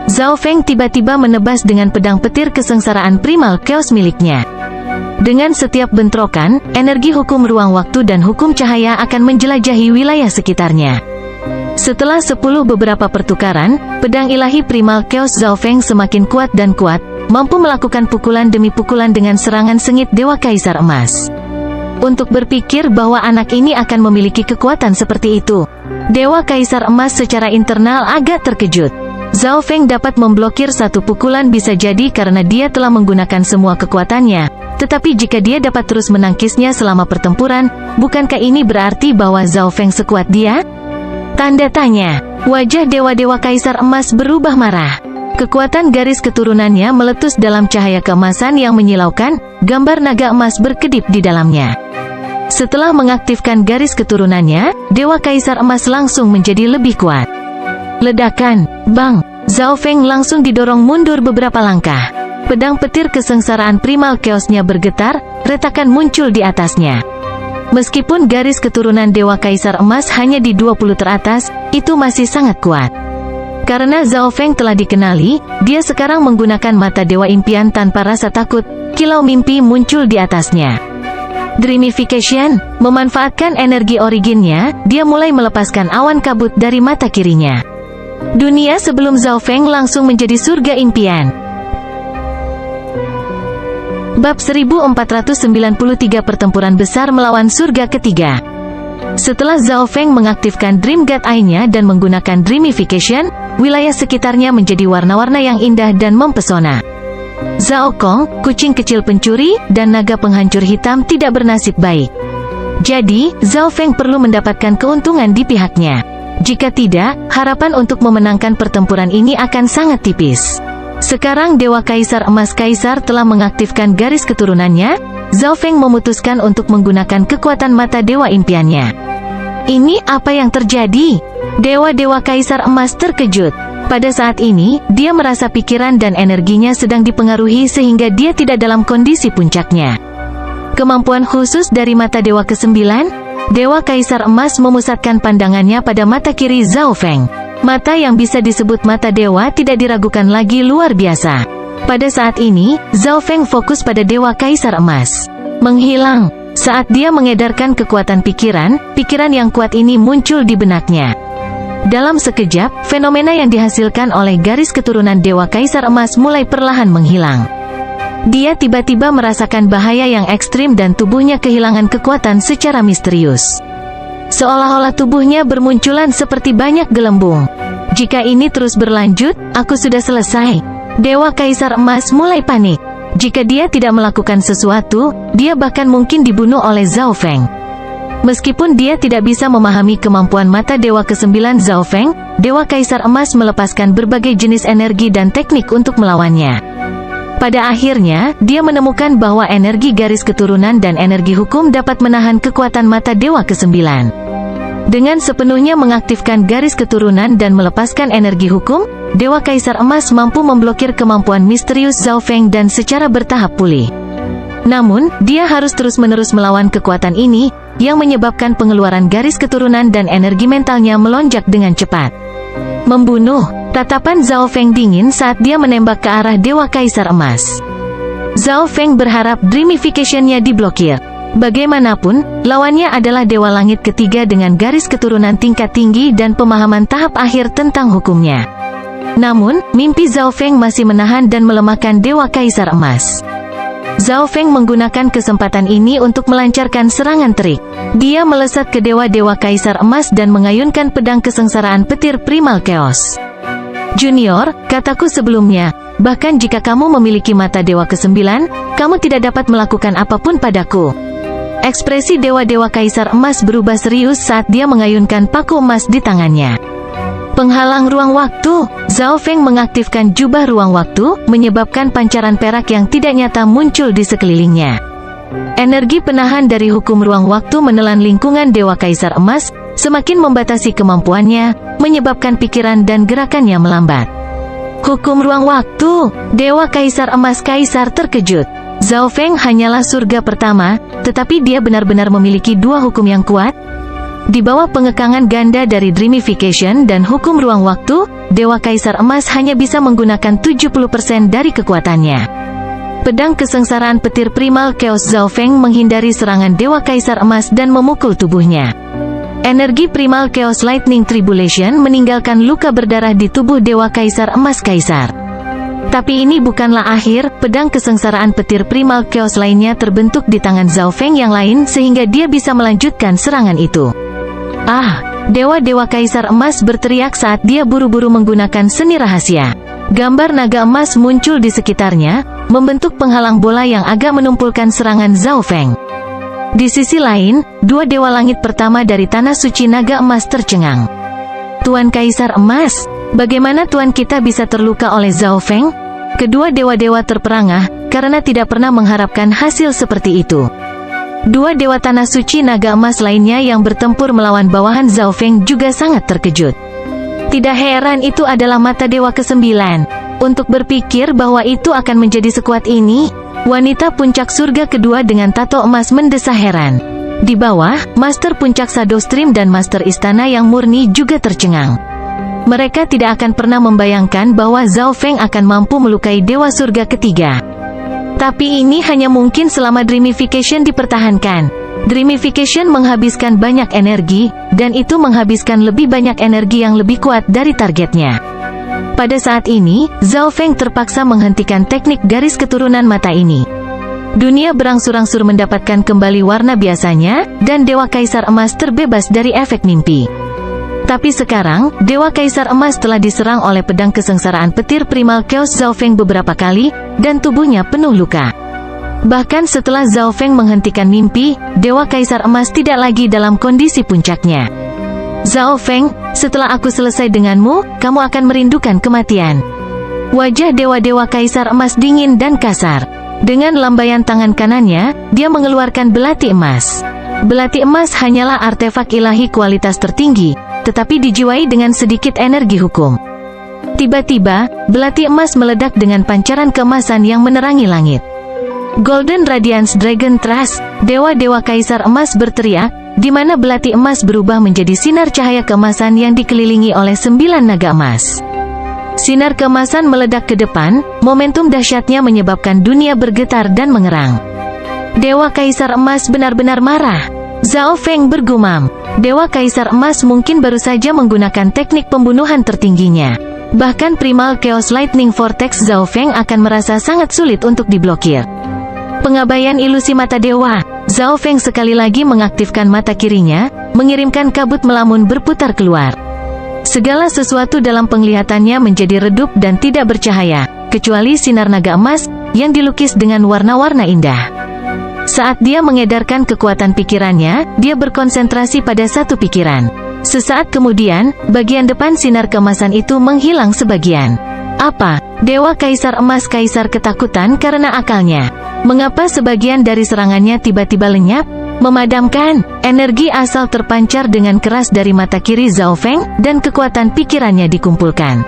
Zhao Feng tiba-tiba menebas dengan pedang petir kesengsaraan primal chaos miliknya. Dengan setiap bentrokan, energi hukum ruang waktu dan hukum cahaya akan menjelajahi wilayah sekitarnya. Setelah beberapa pertukaran, pedang ilahi primal chaos Zhao Feng semakin kuat dan kuat, mampu melakukan pukulan demi pukulan dengan serangan sengit Dewa Kaisar Emas. Untuk berpikir bahwa anak ini akan memiliki kekuatan seperti itu, Dewa Kaisar Emas secara internal agak terkejut. Zhao Feng dapat memblokir satu pukulan bisa jadi karena dia telah menggunakan semua kekuatannya, tetapi jika dia dapat terus menangkisnya selama pertempuran, bukankah ini berarti bahwa Zhao Feng sekuat dia? Tanda tanya. Wajah Dewa-Dewa Kaisar Emas berubah marah. Kekuatan garis keturunannya meletus dalam cahaya keemasan yang menyilaukan, gambar naga emas berkedip di dalamnya. Setelah mengaktifkan garis keturunannya, Dewa Kaisar Emas langsung menjadi lebih kuat. Ledakan, bang! Zhao Feng langsung didorong mundur beberapa langkah. Pedang petir kesengsaraan primal chaosnya bergetar, retakan muncul di atasnya. Meskipun garis keturunan Dewa Kaisar Emas hanya di 20 teratas, itu masih sangat kuat. Karena Zhao Feng telah dikenali, dia sekarang menggunakan mata Dewa Impian tanpa rasa takut, kilau mimpi muncul di atasnya. Dreamification, memanfaatkan energi originnya, dia mulai melepaskan awan kabut dari mata kirinya. Dunia sebelum Zhao Feng langsung menjadi surga impian. Bab 1493 Pertempuran Besar Melawan Surga Ketiga. Setelah Zhao Feng mengaktifkan Dream God Eye-nya dan menggunakan Dreamification, wilayah sekitarnya menjadi warna-warna yang indah dan mempesona. Zhao Kong, kucing kecil pencuri, dan naga penghancur hitam tidak bernasib baik. Jadi, Zhao Feng perlu mendapatkan keuntungan di pihaknya. Jika tidak, harapan untuk memenangkan pertempuran ini akan sangat tipis. Sekarang Dewa Kaisar Emas Kaisar telah mengaktifkan garis keturunannya, Zhao Feng memutuskan untuk menggunakan kekuatan mata Dewa Impiannya. Ini apa yang terjadi? Dewa-Dewa Kaisar Emas terkejut. Pada saat ini, dia merasa pikiran dan energinya sedang dipengaruhi sehingga dia tidak dalam kondisi puncaknya. Kemampuan khusus dari mata Dewa ke-9, Dewa Kaisar Emas memusatkan pandangannya pada mata kiri Zhao Feng. Mata yang bisa disebut mata dewa tidak diragukan lagi luar biasa. Pada saat ini, Zhao Feng fokus pada Dewa Kaisar Emas. Menghilang. Saat dia mengedarkan kekuatan pikiran yang kuat ini muncul di benaknya. Dalam sekejap, fenomena yang dihasilkan oleh garis keturunan Dewa Kaisar Emas mulai perlahan menghilang. Dia tiba-tiba merasakan bahaya yang ekstrim dan tubuhnya kehilangan kekuatan secara misterius. Seolah-olah tubuhnya bermunculan seperti banyak gelembung. Jika ini terus berlanjut, aku sudah selesai. Dewa Kaisar Emas mulai panik. Jika dia tidak melakukan sesuatu, dia bahkan mungkin dibunuh oleh Zhao Feng. Meskipun dia tidak bisa memahami kemampuan mata Dewa ke-9 Zhao Feng, Dewa Kaisar Emas melepaskan berbagai jenis energi dan teknik untuk melawannya. Pada akhirnya, dia menemukan bahwa energi garis keturunan dan energi hukum dapat menahan kekuatan mata Dewa ke-9. Dengan sepenuhnya mengaktifkan garis keturunan dan melepaskan energi hukum, Dewa Kaisar Emas mampu memblokir kemampuan misterius Zhao Feng dan secara bertahap pulih. Namun, dia harus terus-menerus melawan kekuatan ini, yang menyebabkan pengeluaran garis keturunan dan energi mentalnya melonjak dengan cepat. Membunuh. Tatapan Zhao Feng dingin saat dia menembak ke arah Dewa Kaisar Emas. Zhao Feng berharap Dreamification-nya diblokir. Bagaimanapun, lawannya adalah Dewa Langit ketiga dengan garis keturunan tingkat tinggi dan pemahaman tahap akhir tentang hukumnya. Namun, mimpi Zhao Feng masih menahan dan melemahkan Dewa Kaisar Emas. Zhao Feng menggunakan kesempatan ini untuk melancarkan serangan terik. Dia melesat ke Dewa-Dewa Kaisar Emas dan mengayunkan pedang kesengsaraan petir Primal Chaos. Junior, kataku sebelumnya, bahkan jika kamu memiliki mata Dewa ke-9, kamu tidak dapat melakukan apapun padaku. Ekspresi Dewa-Dewa Kaisar Emas berubah serius saat dia mengayunkan paku emas di tangannya. Penghalang ruang waktu, Zhao Feng mengaktifkan jubah ruang waktu, menyebabkan pancaran perak yang tidak nyata muncul di sekelilingnya. Energi penahan dari hukum ruang waktu menelan lingkungan Dewa Kaisar Emas, semakin membatasi kemampuannya, menyebabkan pikiran dan gerakannya melambat. Hukum ruang waktu, Dewa Kaisar Emas Kaisar terkejut. Zhao Feng hanyalah surga pertama, tetapi dia benar-benar memiliki dua hukum yang kuat. Di bawah pengekangan ganda dari Dreamification dan hukum ruang waktu, Dewa Kaisar Emas hanya bisa menggunakan 70% dari kekuatannya. Pedang kesengsaraan petir Primal Chaos Zhao Feng menghindari serangan Dewa Kaisar Emas dan memukul tubuhnya. Energi Primal Chaos Lightning Tribulation meninggalkan luka berdarah di tubuh Dewa Kaisar Emas Kaisar. Tapi ini bukanlah akhir, pedang kesengsaraan petir Primal Chaos lainnya terbentuk di tangan Zhao Feng yang lain sehingga dia bisa melanjutkan serangan itu. Dewa-Dewa Kaisar Emas berteriak saat dia buru-buru menggunakan seni rahasia. Gambar naga emas muncul di sekitarnya, membentuk penghalang bola yang agak menumpulkan serangan Zhao Feng. Di sisi lain, dua dewa langit pertama dari tanah suci naga emas tercengang. Tuan Kaisar Emas, bagaimana tuan kita bisa terluka oleh Zhao Feng? Kedua dewa-dewa terperangah, karena tidak pernah mengharapkan hasil seperti itu. Dua dewa tanah suci naga emas lainnya yang bertempur melawan bawahan Zhao Feng juga sangat terkejut. Tidak heran itu adalah mata dewa ke-9. Untuk berpikir bahwa itu akan menjadi sekuat ini, wanita puncak surga kedua dengan tato emas mendesah heran. Di bawah, Master Puncak Shadow Stream dan Master Istana yang murni juga tercengang. Mereka tidak akan pernah membayangkan bahwa Zhao Feng akan mampu melukai dewa surga ketiga. Tapi ini hanya mungkin selama Dreamification dipertahankan. Dreamification menghabiskan banyak energi, dan itu menghabiskan lebih banyak energi yang lebih kuat dari targetnya. Pada saat ini, Zhao Feng terpaksa menghentikan teknik garis keturunan mata ini. Dunia berangsur-angsur mendapatkan kembali warna biasanya, dan Dewa Kaisar Emas terbebas dari efek mimpi. Tapi sekarang, Dewa Kaisar Emas telah diserang oleh pedang kesengsaraan petir Primal Chaos Zhao Feng beberapa kali, dan tubuhnya penuh luka. Bahkan setelah Zhao Feng menghentikan mimpi, Dewa Kaisar Emas tidak lagi dalam kondisi puncaknya. Zhao Feng, setelah aku selesai denganmu, kamu akan merindukan kematian. Wajah Dewa-Dewa Kaisar Emas dingin dan kasar. Dengan lambaian tangan kanannya, dia mengeluarkan belati emas. Belati emas hanyalah artefak ilahi kualitas tertinggi, tetapi dijiwai dengan sedikit energi hukum. Tiba-tiba, belati emas meledak dengan pancaran keemasan yang menerangi langit. Golden Radiance Dragon Trust, Dewa-Dewa Kaisar Emas berteriak, di mana belati emas berubah menjadi sinar cahaya keemasan yang dikelilingi oleh 9 naga emas. Sinar keemasan meledak ke depan, momentum dahsyatnya menyebabkan dunia bergetar dan mengerang. Dewa Kaisar Emas benar-benar marah. Zhao Feng bergumam, Dewa Kaisar Emas mungkin baru saja menggunakan teknik pembunuhan tertingginya. Bahkan Primal Chaos Lightning Vortex Zhao Feng akan merasa sangat sulit untuk diblokir. Pengabaian ilusi mata dewa, Zhao Feng sekali lagi mengaktifkan mata kirinya, mengirimkan kabut melamun berputar keluar. Segala sesuatu dalam penglihatannya menjadi redup dan tidak bercahaya, kecuali sinar naga emas, yang dilukis dengan warna-warna indah. Saat dia mengedarkan kekuatan pikirannya, dia berkonsentrasi pada satu pikiran. Sesaat kemudian, bagian depan sinar keemasan itu menghilang sebagian. Apa? Dewa Kaisar Emas Kaisar ketakutan karena akalnya. Mengapa sebagian dari serangannya tiba-tiba lenyap? Memadamkan. Energi asal terpancar dengan keras dari mata kiri Zhao Feng, dan kekuatan pikirannya dikumpulkan.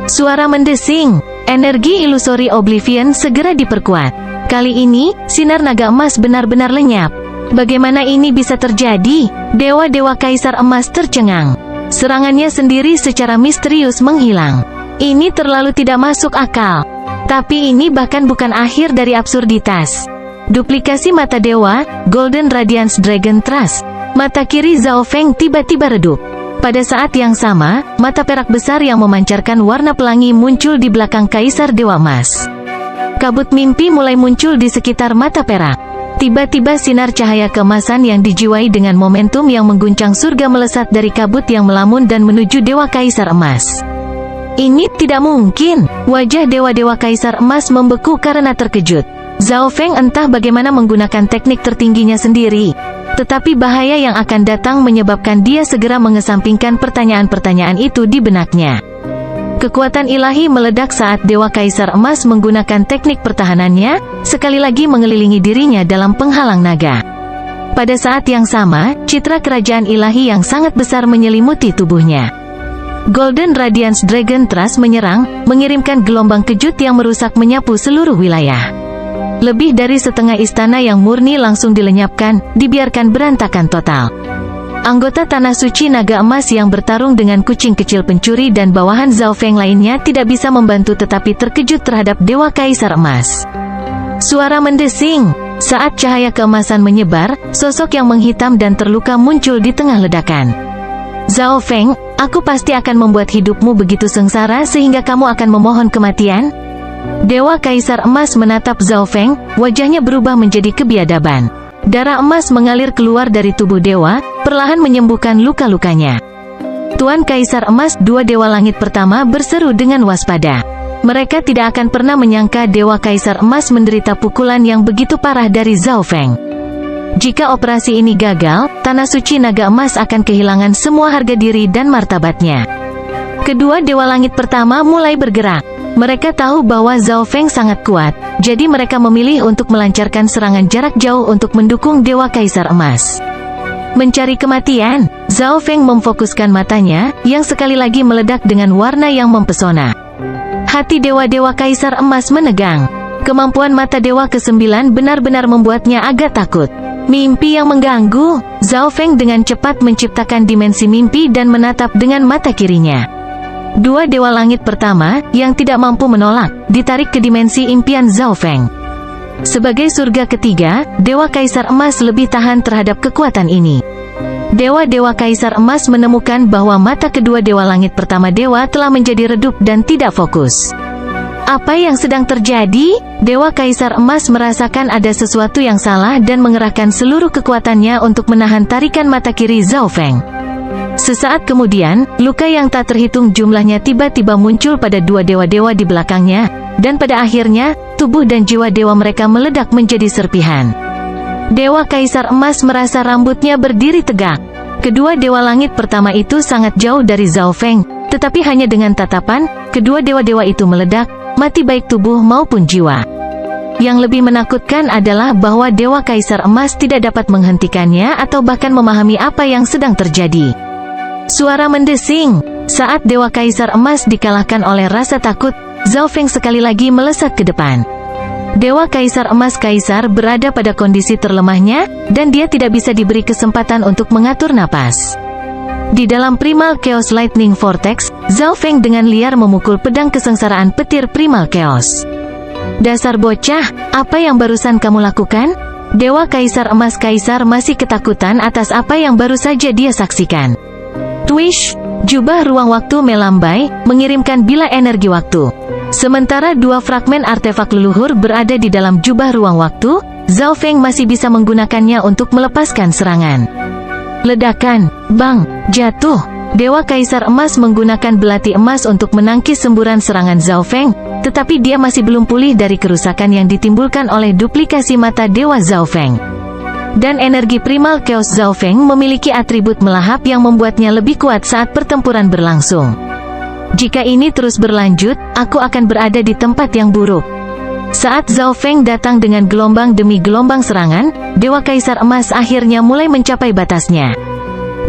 Suara mendesing. Energi ilusori Oblivion segera diperkuat. Kali ini, sinar naga emas benar-benar lenyap. Bagaimana ini bisa terjadi? Dewa-Dewa Kaisar Emas tercengang. Serangannya sendiri secara misterius menghilang. Ini terlalu tidak masuk akal. Tapi ini bahkan bukan akhir dari absurditas. Duplikasi mata dewa, Golden Radiance Dragon Trust. Mata kiri Zhao Feng tiba-tiba redup. Pada saat yang sama, mata perak besar yang memancarkan warna pelangi muncul di belakang Kaisar Dewa Emas. Kabut mimpi mulai muncul di sekitar mata perak. Tiba-tiba sinar cahaya keemasan yang dijiwai dengan momentum yang mengguncang surga melesat dari kabut yang melamun dan menuju Dewa Kaisar Emas. Ini tidak mungkin. Wajah Dewa-Dewa Kaisar Emas membeku karena terkejut. Zhao Feng entah bagaimana menggunakan teknik tertingginya sendiri. Tetapi bahaya yang akan datang menyebabkan dia segera mengesampingkan pertanyaan-pertanyaan itu di benaknya. Kekuatan ilahi meledak saat Dewa Kaisar Emas menggunakan teknik pertahanannya, sekali lagi mengelilingi dirinya dalam penghalang naga. Pada saat yang sama, citra kerajaan ilahi yang sangat besar menyelimuti tubuhnya. Golden Radiance Dragon Trust menyerang, mengirimkan gelombang kejut yang merusak menyapu seluruh wilayah. Lebih dari setengah istana yang murni langsung dilenyapkan, dibiarkan berantakan total. Anggota Tanah Suci Naga Emas yang bertarung dengan kucing kecil pencuri dan bawahan Zhao Feng lainnya tidak bisa membantu tetapi terkejut terhadap Dewa Kaisar Emas. Suara mendesing. Saat cahaya keemasan menyebar, sosok yang menghitam dan terluka muncul di tengah ledakan. Zhao Feng, aku pasti akan membuat hidupmu begitu sengsara sehingga kamu akan memohon kematian? Dewa Kaisar Emas menatap Zhao Feng, wajahnya berubah menjadi kebiadaban. Darah emas mengalir keluar dari tubuh dewa, perlahan menyembuhkan luka-lukanya. Tuan Kaisar Emas, dua Dewa Langit pertama berseru dengan waspada. Mereka tidak akan pernah menyangka Dewa Kaisar Emas menderita pukulan yang begitu parah dari Zhao Feng. Jika operasi ini gagal, Tanah Suci Naga Emas akan kehilangan semua harga diri dan martabatnya. Kedua Dewa Langit pertama mulai bergerak. Mereka tahu bahwa Zhao Feng sangat kuat, jadi mereka memilih untuk melancarkan serangan jarak jauh untuk mendukung Dewa Kaisar Emas. Mencari kematian, Zhao Feng memfokuskan matanya, yang sekali lagi meledak dengan warna yang mempesona. Hati Dewa-Dewa Kaisar Emas menegang. Kemampuan mata Dewa ke-9 benar-benar membuatnya agak takut. Mimpi yang mengganggu. Zhao Feng dengan cepat menciptakan dimensi mimpi dan menatap dengan mata kirinya. Dua Dewa Langit pertama, yang tidak mampu menolak, ditarik ke dimensi impian Zhao Feng. Sebagai surga ketiga, Dewa Kaisar Emas lebih tahan terhadap kekuatan ini. Dewa-Dewa Kaisar Emas menemukan bahwa mata kedua Dewa Langit pertama dewa telah menjadi redup dan tidak fokus. Apa yang sedang terjadi? Dewa Kaisar Emas merasakan ada sesuatu yang salah dan mengerahkan seluruh kekuatannya untuk menahan tarikan mata kiri Zhao Feng. Sesaat kemudian, luka yang tak terhitung jumlahnya tiba-tiba muncul pada dua dewa-dewa di belakangnya, dan pada akhirnya, tubuh dan jiwa dewa mereka meledak menjadi serpihan. Dewa Kaisar Emas merasa rambutnya berdiri tegak. Kedua Dewa Langit pertama itu sangat jauh dari Zhao Feng, tetapi hanya dengan tatapan, kedua dewa-dewa itu meledak, mati baik tubuh maupun jiwa. Yang lebih menakutkan adalah bahwa Dewa Kaisar Emas tidak dapat menghentikannya atau bahkan memahami apa yang sedang terjadi. Suara mendesing. Saat Dewa Kaisar Emas dikalahkan oleh rasa takut, Zhao Feng sekali lagi melesat ke depan. Dewa Kaisar Emas Kaisar berada pada kondisi terlemahnya, dan dia tidak bisa diberi kesempatan untuk mengatur napas. Di dalam Primal Chaos Lightning Vortex, Zhao Feng dengan liar memukul pedang kesengsaraan petir Primal Chaos. Dasar bocah, apa yang barusan kamu lakukan? Dewa Kaisar Emas Kaisar masih ketakutan atas apa yang baru saja dia saksikan. Twish, jubah ruang waktu melambai, mengirimkan bila energi waktu. Sementara dua fragmen artefak leluhur berada di dalam jubah ruang waktu, Zhao Feng masih bisa menggunakannya untuk melepaskan serangan. Ledakan, bang, jatuh. Dewa Kaisar Emas menggunakan belati emas untuk menangkis semburan serangan Zhao Feng, tetapi dia masih belum pulih dari kerusakan yang ditimbulkan oleh duplikasi mata Dewa Zhao Feng. Dan energi Primal Chaos Zhao Feng memiliki atribut melahap yang membuatnya lebih kuat saat pertempuran berlangsung. Jika ini terus berlanjut, aku akan berada di tempat yang buruk. Saat Zhao Feng datang dengan gelombang demi gelombang serangan, Dewa Kaisar Emas akhirnya mulai mencapai batasnya.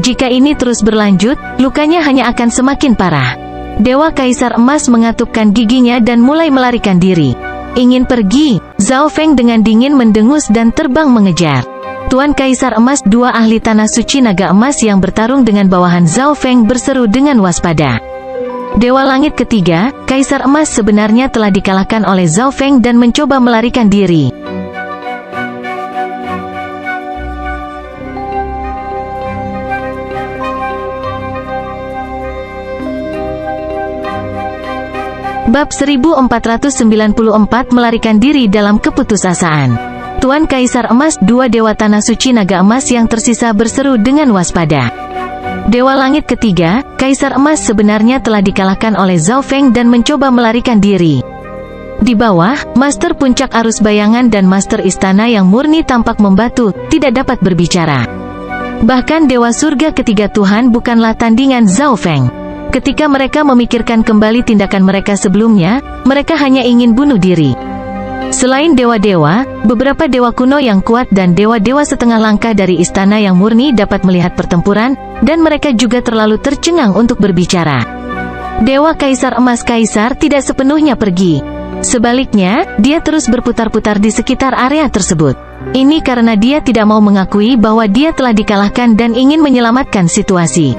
Jika ini terus berlanjut, lukanya hanya akan semakin parah. Dewa Kaisar Emas mengatupkan giginya dan mulai melarikan diri. Ingin pergi, Zhao Feng dengan dingin mendengus dan terbang mengejar. Tuan Kaisar Emas, dua ahli Tanah Suci Naga Emas yang bertarung dengan bawahan Zhao Feng berseru dengan waspada. Dewa Langit ketiga, Kaisar Emas sebenarnya telah dikalahkan oleh Zhao Feng dan mencoba melarikan diri. Bab 1494 melarikan diri dalam keputusasaan. Tuan Kaisar Emas, dua dewa tanah suci naga emas yang tersisa berseru dengan waspada. Dewa langit ketiga, Kaisar Emas sebenarnya telah dikalahkan oleh Zhao Feng dan mencoba melarikan diri. Di bawah, Master Puncak Arus Bayangan dan Master Istana yang murni tampak membatu, tidak dapat berbicara. Bahkan Dewa Surga ketiga Tuhan bukanlah tandingan Zhao Feng. Ketika mereka memikirkan kembali tindakan mereka sebelumnya, mereka hanya ingin bunuh diri. Selain dewa-dewa, beberapa dewa kuno yang kuat dan dewa-dewa setengah langkah dari istana yang murni dapat melihat pertempuran, dan mereka juga terlalu tercengang untuk berbicara. Dewa Kaisar Emas Kaisar tidak sepenuhnya pergi. Sebaliknya, dia terus berputar-putar di sekitar area tersebut. Ini karena dia tidak mau mengakui bahwa dia telah dikalahkan dan ingin menyelamatkan situasi.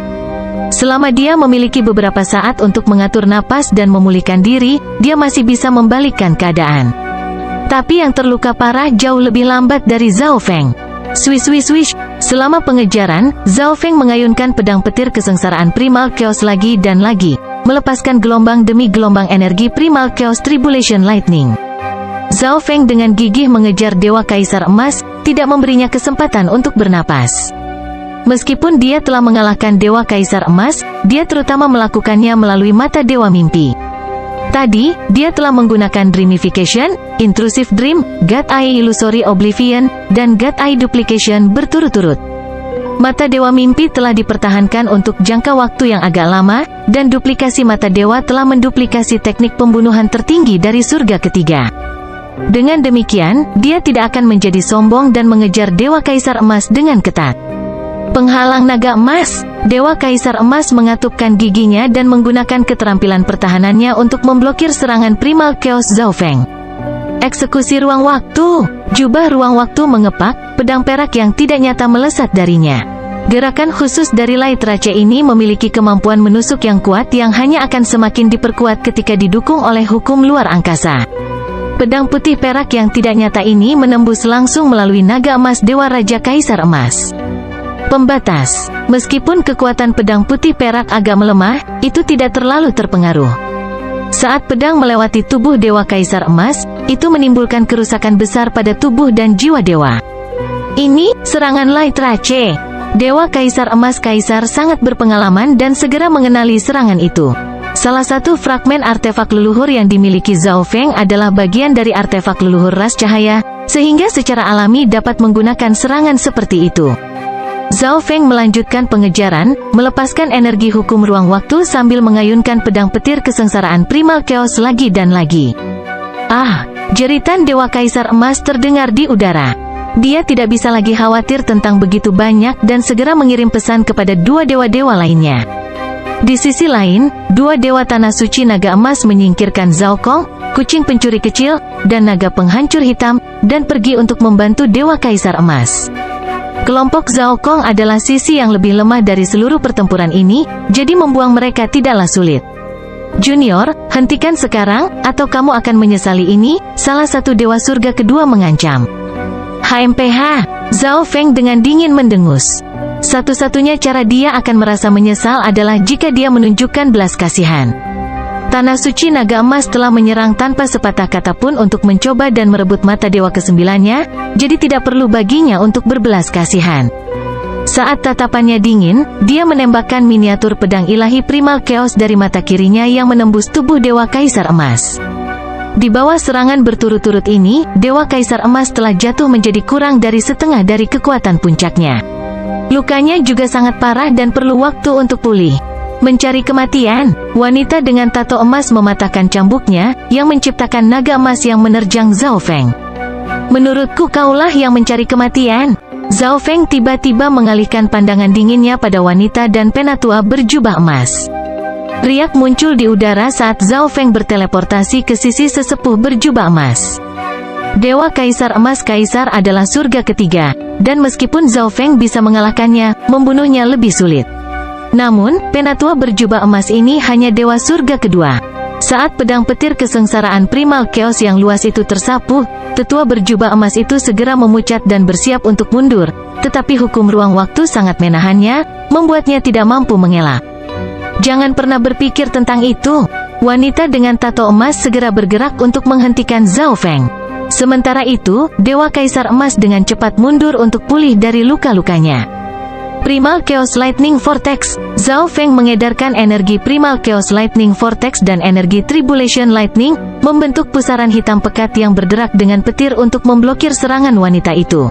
Selama dia memiliki beberapa saat untuk mengatur napas dan memulihkan diri, dia masih bisa membalikkan keadaan. Tapi yang terluka parah jauh lebih lambat dari Zhao Feng. Swish swish swish. Selama pengejaran, Zhao Feng mengayunkan pedang petir kesengsaraan Primal Chaos lagi dan lagi, melepaskan gelombang demi gelombang energi Primal Chaos Tribulation Lightning. Zhao Feng dengan gigih mengejar Dewa Kaisar Emas, tidak memberinya kesempatan untuk bernapas. Meskipun dia telah mengalahkan Dewa Kaisar Emas, dia terutama melakukannya melalui mata Dewa Mimpi. Tadi, dia telah menggunakan Dreamification, Intrusive Dream, God Eye Illusory Oblivion, dan God Eye Duplication berturut-turut. Mata Dewa Mimpi telah dipertahankan untuk jangka waktu yang agak lama, dan duplikasi mata Dewa telah menduplikasi teknik pembunuhan tertinggi dari surga ketiga. Dengan demikian, dia tidak akan menjadi sombong dan mengejar Dewa Kaisar Emas dengan ketat. Penghalang naga emas, Dewa Kaisar Emas mengatupkan giginya dan menggunakan keterampilan pertahanannya untuk memblokir serangan Primal Chaos Zhao Feng. Eksekusi ruang waktu. Jubah ruang waktu mengepak, pedang perak yang tidak nyata melesat darinya. Gerakan khusus dari Light Rache ini memiliki kemampuan menusuk yang kuat yang hanya akan semakin diperkuat ketika didukung oleh hukum luar angkasa. Pedang putih perak yang tidak nyata ini menembus langsung melalui naga emas Dewa Raja Kaisar Emas. Pembatas. Meskipun kekuatan pedang putih perak agak melemah, itu tidak terlalu terpengaruh. Saat pedang melewati tubuh Dewa Kaisar Emas, itu menimbulkan kerusakan besar pada tubuh dan jiwa dewa. Ini, serangan Light Rache. Dewa Kaisar Emas Kaisar sangat berpengalaman dan segera mengenali serangan itu. Salah satu fragmen artefak leluhur yang dimiliki Zhao Feng adalah bagian dari artefak leluhur ras cahaya, sehingga secara alami dapat menggunakan serangan seperti itu. Zhao Feng melanjutkan pengejaran, melepaskan energi hukum ruang waktu sambil mengayunkan pedang petir kesengsaraan Primal Chaos lagi dan lagi. Ah, jeritan Dewa Kaisar Emas terdengar di udara. Dia tidak bisa lagi khawatir tentang begitu banyak dan segera mengirim pesan kepada dua dewa-dewa lainnya. Di sisi lain, dua dewa tanah suci naga emas menyingkirkan Zhao Kong, kucing pencuri kecil, dan naga penghancur hitam, dan pergi untuk membantu Dewa Kaisar Emas. Kelompok Zhao Kong adalah sisi yang lebih lemah dari seluruh pertempuran ini, jadi membuang mereka tidaklah sulit. Junior, hentikan sekarang, atau kamu akan menyesali ini, salah satu Dewa Surga kedua mengancam. HMPH, Zhao Feng dengan dingin mendengus. Satu-satunya cara dia akan merasa menyesal adalah jika dia menunjukkan belas kasihan. Tanah suci naga emas telah menyerang tanpa sepatah kata pun untuk mencoba dan merebut mata dewa kesembilannya, jadi tidak perlu baginya untuk berbelas kasihan. Saat tatapannya dingin, dia menembakkan miniatur pedang ilahi Primal Chaos dari mata kirinya yang menembus tubuh Dewa Kaisar Emas. Di bawah serangan berturut-turut ini, Dewa Kaisar Emas telah jatuh menjadi kurang dari setengah dari kekuatan puncaknya. Lukanya juga sangat parah dan perlu waktu untuk pulih. Mencari kematian, wanita dengan tato emas mematahkan cambuknya, yang menciptakan naga emas yang menerjang Zhao Feng. Menurutku kaulah yang mencari kematian. Zhao Feng tiba-tiba mengalihkan pandangan dinginnya pada wanita dan penatua berjubah emas. Riak muncul di udara saat Zhao Feng berteleportasi ke sisi sesepuh berjubah emas. Dewa Kaisar Emas Kaisar adalah surga ketiga, dan meskipun Zhao Feng bisa mengalahkannya, membunuhnya lebih sulit. Namun, penatua berjubah emas ini hanya Dewa Surga kedua. Saat pedang petir kesengsaraan Primal Chaos yang luas itu tersapu, tetua berjubah emas itu segera memucat dan bersiap untuk mundur, tetapi hukum ruang waktu sangat menahannya, membuatnya tidak mampu mengelak. Jangan pernah berpikir tentang itu. Wanita dengan tato emas segera bergerak untuk menghentikan Zhao Feng. Sementara itu, Dewa Kaisar Emas dengan cepat mundur untuk pulih dari luka-lukanya. Primal Chaos Lightning Vortex. Zhao Feng mengedarkan energi Primal Chaos Lightning Vortex dan energi Tribulation Lightning, membentuk pusaran hitam pekat yang bergerak dengan petir untuk memblokir serangan wanita itu.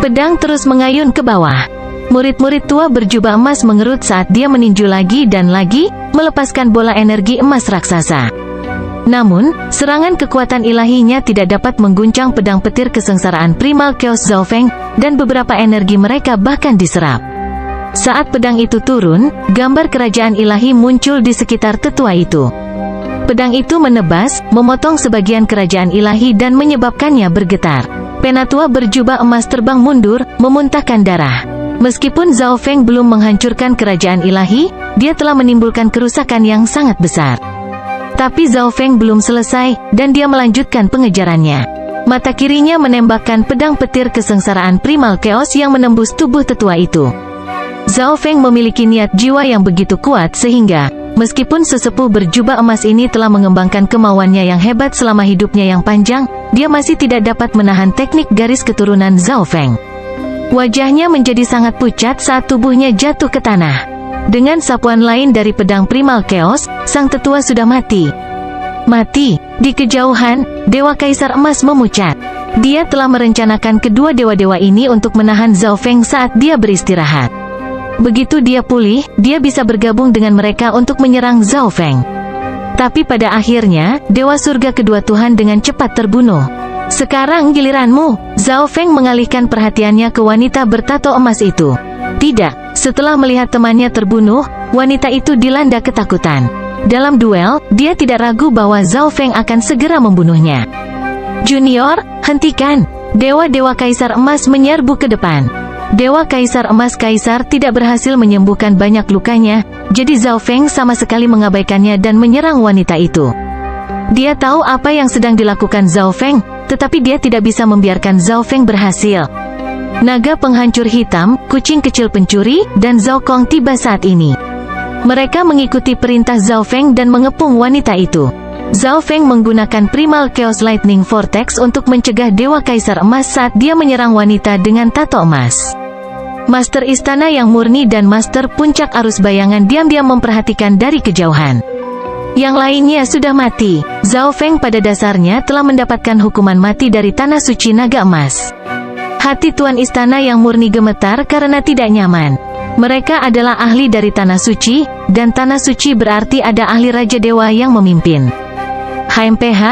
Pedang terus mengayun ke bawah. Murid-murid tua berjubah emas mengerut saat dia meninju lagi dan lagi, melepaskan bola energi emas raksasa. Namun, serangan kekuatan ilahinya tidak dapat mengguncang pedang petir kesengsaraan Primal Chaos Zhao Feng, dan beberapa energi mereka bahkan diserap. Saat pedang itu turun, gambar kerajaan ilahi muncul di sekitar tetua itu. Pedang itu menebas, memotong sebagian kerajaan ilahi dan menyebabkannya bergetar. Penatua berjubah emas terbang mundur, memuntahkan darah. Meskipun Zhao Feng belum menghancurkan kerajaan ilahi, dia telah menimbulkan kerusakan yang sangat besar. Tapi Zhao Feng belum selesai, dan dia melanjutkan pengejarannya. Mata kirinya menembakkan pedang petir kesengsaraan Primal Chaos yang menembus tubuh tetua itu. Zhao Feng memiliki niat jiwa yang begitu kuat sehingga, meskipun sesepuh berjubah emas ini telah mengembangkan kemauannya yang hebat selama hidupnya yang panjang, dia masih tidak dapat menahan teknik garis keturunan Zhao Feng. Wajahnya menjadi sangat pucat saat tubuhnya jatuh ke tanah. Dengan sapuan lain dari pedang Primal Chaos, sang tetua sudah mati. Mati. Di kejauhan, Dewa Kaisar Emas memucat. Dia telah merencanakan kedua dewa-dewa ini untuk menahan Zhao Feng saat dia beristirahat. Begitu dia pulih, dia bisa bergabung dengan mereka untuk menyerang Zhao Feng. Tapi pada akhirnya, Dewa Surga kedua Tuhan dengan cepat terbunuh. Sekarang giliranmu. Zhao Feng mengalihkan perhatiannya ke wanita bertato emas itu. Tidak, setelah melihat temannya terbunuh, wanita itu dilanda ketakutan. Dalam duel, dia tidak ragu bahwa Zhao Feng akan segera membunuhnya. Junior, hentikan. Dewa-dewa Kaisar Emas menyerbu ke depan. Dewa Kaisar Emas Kaisar tidak berhasil menyembuhkan banyak lukanya, jadi Zhao Feng sama sekali mengabaikannya dan menyerang wanita itu. Dia tahu apa yang sedang dilakukan Zhao Feng, tetapi dia tidak bisa membiarkan Zhao Feng berhasil. Naga penghancur hitam, kucing kecil pencuri, dan Zhao Kong tiba saat ini. Mereka mengikuti perintah Zhao Feng dan mengepung wanita itu. Zhao Feng menggunakan Primal Chaos Lightning Vortex untuk mencegah Dewa Kaisar Emas saat dia menyerang wanita dengan tato emas. Master Istana yang murni dan Master Puncak Arus Bayangan diam-diam memperhatikan dari kejauhan. Yang lainnya sudah mati. Zhao Feng pada dasarnya telah mendapatkan hukuman mati dari Tanah Suci Naga Emas. Hati Tuan Istana yang murni gemetar karena tidak nyaman. Mereka adalah ahli dari Tanah Suci, dan Tanah Suci berarti ada ahli Raja Dewa yang memimpin. HMPH,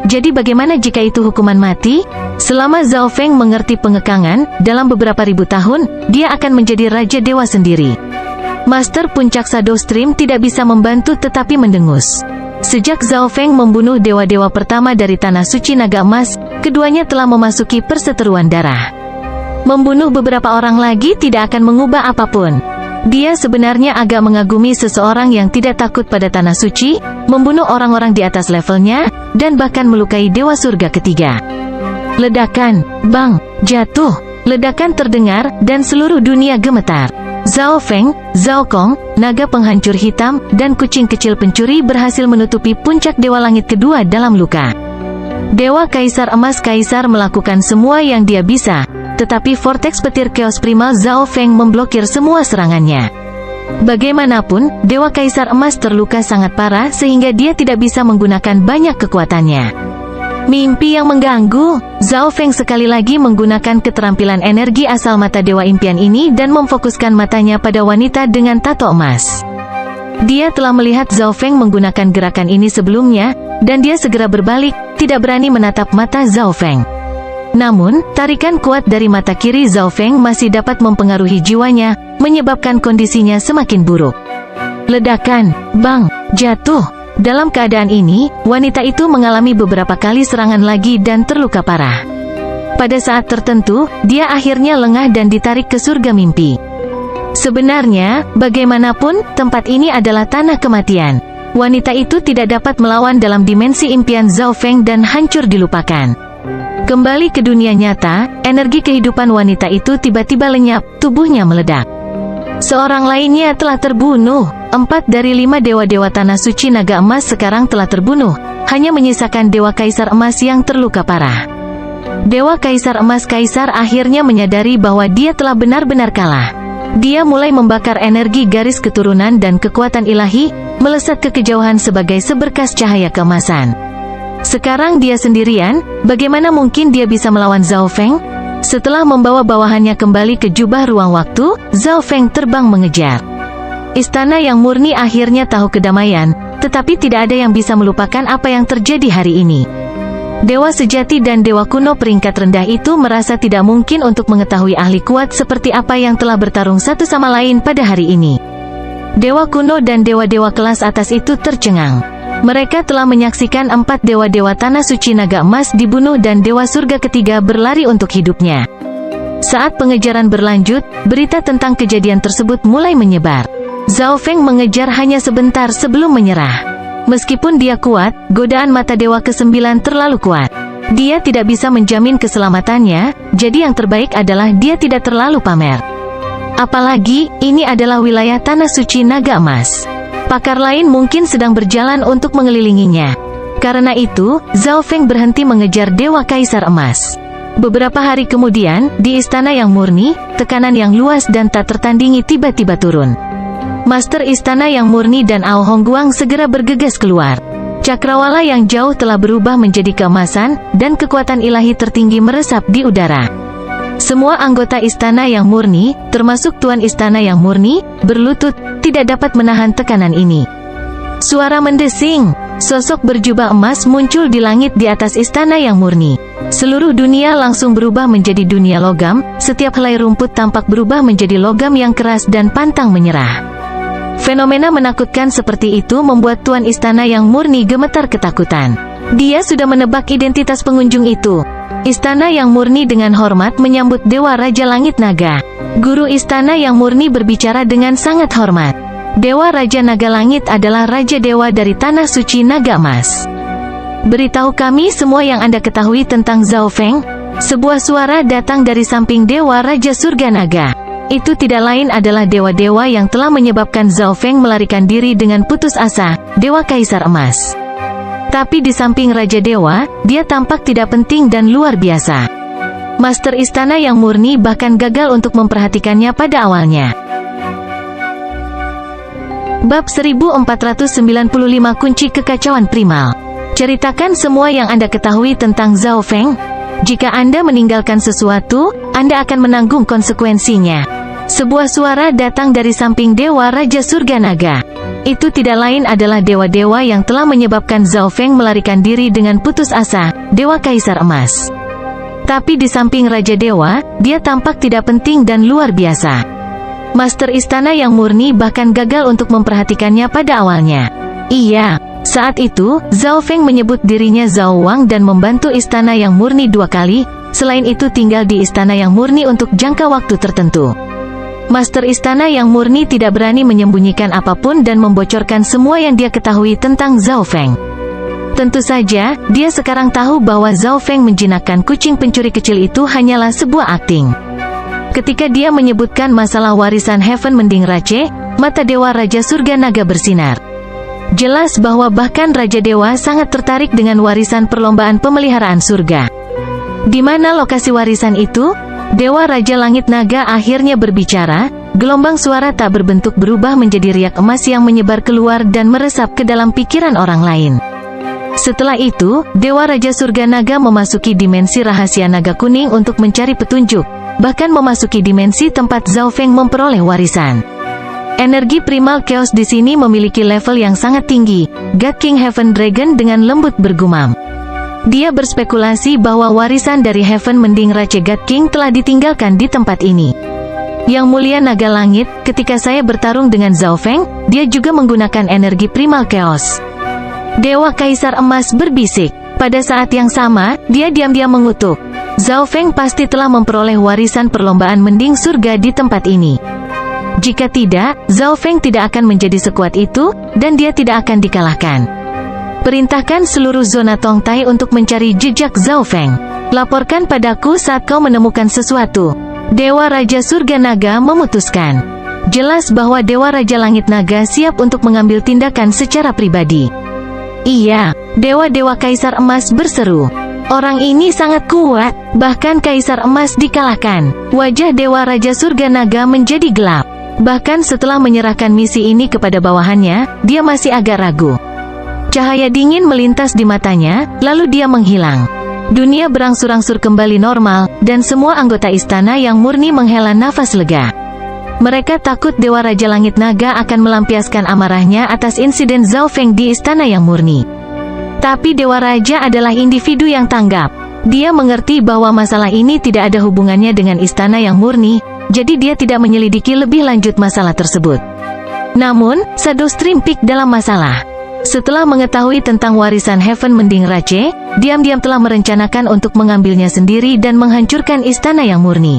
jadi bagaimana jika itu hukuman mati? Selama Zhao Feng mengerti pengekangan, dalam beberapa ribu tahun, dia akan menjadi Raja Dewa sendiri. Master Puncak Shadow Stream tidak bisa membantu tetapi mendengus. Sejak Zhao Feng membunuh dewa-dewa pertama dari Tanah Suci Naga Emas, keduanya telah memasuki perseteruan darah. Membunuh beberapa orang lagi tidak akan mengubah apapun. Dia sebenarnya agak mengagumi seseorang yang tidak takut pada Tanah Suci, membunuh orang-orang di atas levelnya, dan bahkan melukai Dewa Surga ketiga. Ledakan, bang, jatuh. Ledakan terdengar, dan seluruh dunia gemetar. Zhao Feng, Zhao Kong, naga penghancur hitam, dan kucing kecil pencuri berhasil menutupi puncak Dewa Langit kedua dalam luka. Dewa Kaisar Emas Kaisar melakukan semua yang dia bisa, tetapi vortex petir Chaos Primal Zhao Feng memblokir semua serangannya. Bagaimanapun, Dewa Kaisar Emas terluka sangat parah sehingga dia tidak bisa menggunakan banyak kekuatannya. Mimpi yang mengganggu. Zhao Feng sekali lagi menggunakan keterampilan energi asal mata Dewa Impian ini dan memfokuskan matanya pada wanita dengan tato emas. Dia telah melihat Zhao Feng menggunakan gerakan ini sebelumnya, dan dia segera berbalik, tidak berani menatap mata Zhao Feng. Namun, tarikan kuat dari mata kiri Zhao Feng masih dapat mempengaruhi jiwanya, menyebabkan kondisinya semakin buruk. Ledakan, bang, jatuh. Dalam keadaan ini, wanita itu mengalami beberapa kali serangan lagi dan terluka parah. Pada saat tertentu, dia akhirnya lengah dan ditarik ke surga mimpi. Sebenarnya, bagaimanapun, tempat ini adalah tanah kematian. Wanita itu tidak dapat melawan dalam dimensi impian Zhao Feng dan hancur dilupakan. Kembali ke dunia nyata, energi kehidupan wanita itu tiba-tiba lenyap, tubuhnya meledak. Seorang lainnya telah terbunuh. 4 dari 5 dewa-dewa tanah suci naga emas sekarang telah terbunuh. Hanya menyisakan Dewa Kaisar Emas yang terluka parah. Dewa Kaisar Emas Kaisar akhirnya menyadari bahwa dia telah benar-benar kalah. Dia mulai membakar energi garis keturunan dan kekuatan ilahi, melesat ke kejauhan sebagai seberkas cahaya keemasan. Sekarang dia sendirian, bagaimana mungkin dia bisa melawan Zhao Feng? Setelah membawa bawahannya kembali ke jubah ruang waktu, Zhao Feng terbang mengejar. Istana yang murni akhirnya tahu kedamaian, tetapi tidak ada yang bisa melupakan apa yang terjadi hari ini. Dewa sejati dan dewa kuno peringkat rendah itu merasa tidak mungkin untuk mengetahui ahli kuat seperti apa yang telah bertarung satu sama lain pada hari ini. Dewa kuno dan dewa-dewa kelas atas itu tercengang. Mereka telah menyaksikan 4 dewa-dewa tanah suci naga emas dibunuh dan dewa surga ketiga berlari untuk hidupnya. Saat pengejaran berlanjut, berita tentang kejadian tersebut mulai menyebar. Zhao Feng mengejar hanya sebentar sebelum menyerah. Meskipun dia kuat, godaan mata dewa ke-9 terlalu kuat. Dia tidak bisa menjamin keselamatannya, jadi yang terbaik adalah dia tidak terlalu pamer. Apalagi, ini adalah wilayah tanah suci naga emas. Pakar lain mungkin sedang berjalan untuk mengelilinginya. Karena itu, Zhao Feng berhenti mengejar Dewa Kaisar Emas. Beberapa hari kemudian, di istana yang murni, tekanan yang luas dan tak tertandingi tiba-tiba turun. Master istana yang murni dan Ao Hongguang segera bergegas keluar. Cakrawala yang jauh telah berubah menjadi keemasan, dan kekuatan ilahi tertinggi meresap di udara. Semua anggota istana yang murni, termasuk Tuan Istana yang murni, berlutut, tidak dapat menahan tekanan ini. Suara mendesing, sosok berjubah emas muncul di langit di atas istana yang murni. Seluruh dunia langsung berubah menjadi dunia logam, setiap helai rumput tampak berubah menjadi logam yang keras dan pantang menyerah. Fenomena menakutkan seperti itu membuat Tuan Istana yang murni gemetar ketakutan. Dia sudah menebak identitas pengunjung itu. Istana yang murni dengan hormat menyambut Dewa Raja Langit Naga. Guru istana yang murni berbicara dengan sangat hormat. Dewa Raja Naga Langit adalah Raja Dewa dari Tanah Suci Naga Emas. Beritahu kami semua yang Anda ketahui tentang Zhao Feng. Sebuah suara datang dari samping Dewa Raja Surga Naga. Itu tidak lain adalah dewa-dewa yang telah menyebabkan Zhao Feng melarikan diri dengan putus asa, Dewa Kaisar Emas. Tapi di samping Raja Dewa, dia tampak tidak penting dan luar biasa. Master istana yang murni bahkan gagal untuk memperhatikannya pada awalnya. Bab 1495 Kunci Kekacauan Primal. Ceritakan semua yang Anda ketahui tentang Zhao Feng. Jika Anda meninggalkan sesuatu, Anda akan menanggung konsekuensinya. Sebuah suara datang dari samping Dewa Raja Surga Naga. Itu tidak lain adalah dewa-dewa yang telah menyebabkan Zhao Feng melarikan diri dengan putus asa, Dewa Kaisar Emas. Tapi di samping Raja Dewa, dia tampak tidak penting dan luar biasa. Master istana yang murni bahkan gagal untuk memperhatikannya pada awalnya. Iya, saat itu, Zhao Feng menyebut dirinya Zhao Wang dan membantu istana yang murni 2 kali, selain itu tinggal di istana yang murni untuk jangka waktu tertentu. Master istana yang murni tidak berani menyembunyikan apapun dan membocorkan semua yang dia ketahui tentang Zhao Feng. Tentu saja, dia sekarang tahu bahwa Zhao Feng menjinakkan kucing pencuri kecil itu hanyalah sebuah akting. Ketika dia menyebutkan masalah warisan Heaven Mending Rache, mata Dewa Raja Surga Naga bersinar. Jelas bahwa bahkan Raja Dewa sangat tertarik dengan warisan perlombaan pemeliharaan surga. Di mana lokasi warisan itu? Dewa Raja Langit Naga akhirnya berbicara, gelombang suara tak berbentuk berubah menjadi riak emas yang menyebar keluar dan meresap ke dalam pikiran orang lain. Setelah itu, Dewa Raja Surga Naga memasuki dimensi rahasia naga kuning untuk mencari petunjuk, bahkan memasuki dimensi tempat Zhao Feng memperoleh warisan. Energi primal chaos di sini memiliki level yang sangat tinggi. God King Heaven Dragon dengan lembut bergumam. Dia berspekulasi bahwa warisan dari Heaven Mending Rache God King telah ditinggalkan di tempat ini. Yang Mulia Naga Langit, ketika saya bertarung dengan Zhao Feng, dia juga menggunakan energi primal chaos. Dewa Kaisar Emas berbisik. Pada saat yang sama, dia diam-diam mengutuk. Zhao Feng pasti telah memperoleh warisan perlombaan mending surga di tempat ini. Jika tidak, Zhao Feng tidak akan menjadi sekuat itu, dan dia tidak akan dikalahkan. Perintahkan seluruh zona Tongtai untuk mencari jejak Zhao Feng. Laporkan padaku saat kau menemukan sesuatu. Dewa Raja Surga Naga memutuskan. Jelas bahwa Dewa Raja Langit Naga siap untuk mengambil tindakan secara pribadi. Iya, Dewa-Dewa Kaisar Emas berseru. Orang ini sangat kuat, bahkan Kaisar Emas dikalahkan. Wajah Dewa Raja Surga Naga menjadi gelap. Bahkan setelah menyerahkan misi ini kepada bawahannya, dia masih agak ragu. Cahaya dingin melintas di matanya, lalu dia menghilang. Dunia berangsur-angsur kembali normal, dan semua anggota istana yang murni menghela nafas lega. Mereka takut Dewa Raja Langit Naga akan melampiaskan amarahnya atas insiden Zhao Feng di istana yang murni. Tapi Dewa Raja adalah individu yang tanggap. Dia mengerti bahwa masalah ini tidak ada hubungannya dengan istana yang murni, jadi dia tidak menyelidiki lebih lanjut masalah tersebut. Namun, Shadow Stream Peak dalam masalah. Setelah mengetahui tentang warisan Heaven Mending Rache, diam-diam telah merencanakan untuk mengambilnya sendiri dan menghancurkan istana yang murni.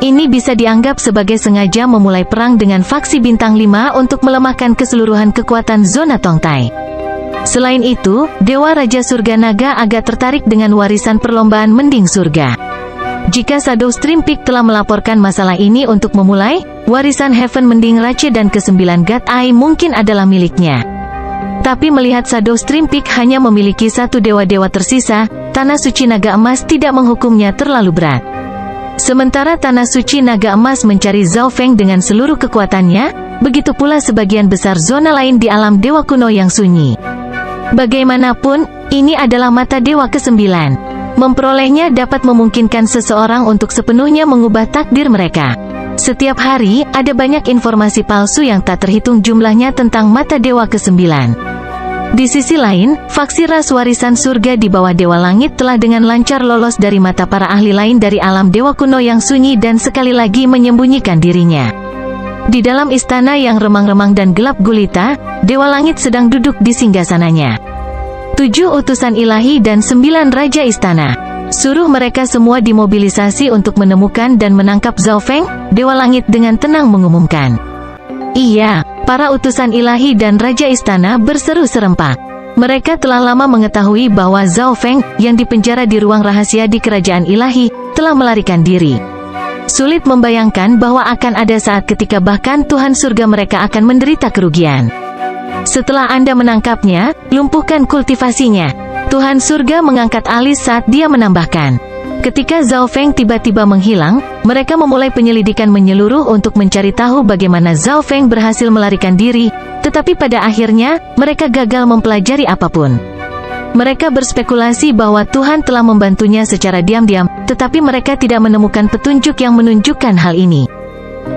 Ini bisa dianggap sebagai sengaja memulai perang dengan faksi Bintang 5 untuk melemahkan keseluruhan kekuatan zona Tongtai. Selain itu, Dewa Raja Surga Naga agak tertarik dengan warisan perlombaan Mending Surga. Jika Shadow Stream Peak telah melaporkan masalah ini untuk memulai, warisan Heaven Mending Rache dan ke-9 God Eye mungkin adalah miliknya. Tapi melihat Shadow Stream Peak hanya memiliki satu dewa-dewa tersisa, Tanah Suci Naga Emas tidak menghukumnya terlalu berat. Sementara Tanah Suci Naga Emas mencari Zhao Feng dengan seluruh kekuatannya, begitu pula sebagian besar zona lain di alam dewa kuno yang sunyi. Bagaimanapun, ini adalah mata dewa ke-9. Memperolehnya dapat memungkinkan seseorang untuk sepenuhnya mengubah takdir mereka. Setiap hari, ada banyak informasi palsu yang tak terhitung jumlahnya tentang mata dewa ke-9. Di sisi lain, faksi ras warisan surga di bawah Dewa Langit telah dengan lancar lolos dari mata para ahli lain dari alam dewa kuno yang sunyi dan sekali lagi menyembunyikan dirinya. Di dalam istana yang remang-remang dan gelap gulita, Dewa Langit sedang duduk di singgasananya. 7 utusan ilahi dan 9 raja istana. Suruh mereka semua dimobilisasi untuk menemukan dan menangkap Zhao Feng, Dewa Langit dengan tenang mengumumkan. Iya, para utusan ilahi dan raja istana berseru serempak. Mereka telah lama mengetahui bahwa Zhao Feng, yang dipenjara di ruang rahasia di kerajaan ilahi, telah melarikan diri. Sulit membayangkan bahwa akan ada saat ketika bahkan Tuhan surga mereka akan menderita kerugian. Setelah Anda menangkapnya, lumpuhkan kultivasinya. Tuhan surga mengangkat alis saat dia menambahkan. Ketika Zhao Feng tiba-tiba menghilang, mereka memulai penyelidikan menyeluruh untuk mencari tahu bagaimana Zhao Feng berhasil melarikan diri, tetapi pada akhirnya, mereka gagal mempelajari apapun. Mereka berspekulasi bahwa Tuhan telah membantunya secara diam-diam, tetapi mereka tidak menemukan petunjuk yang menunjukkan hal ini.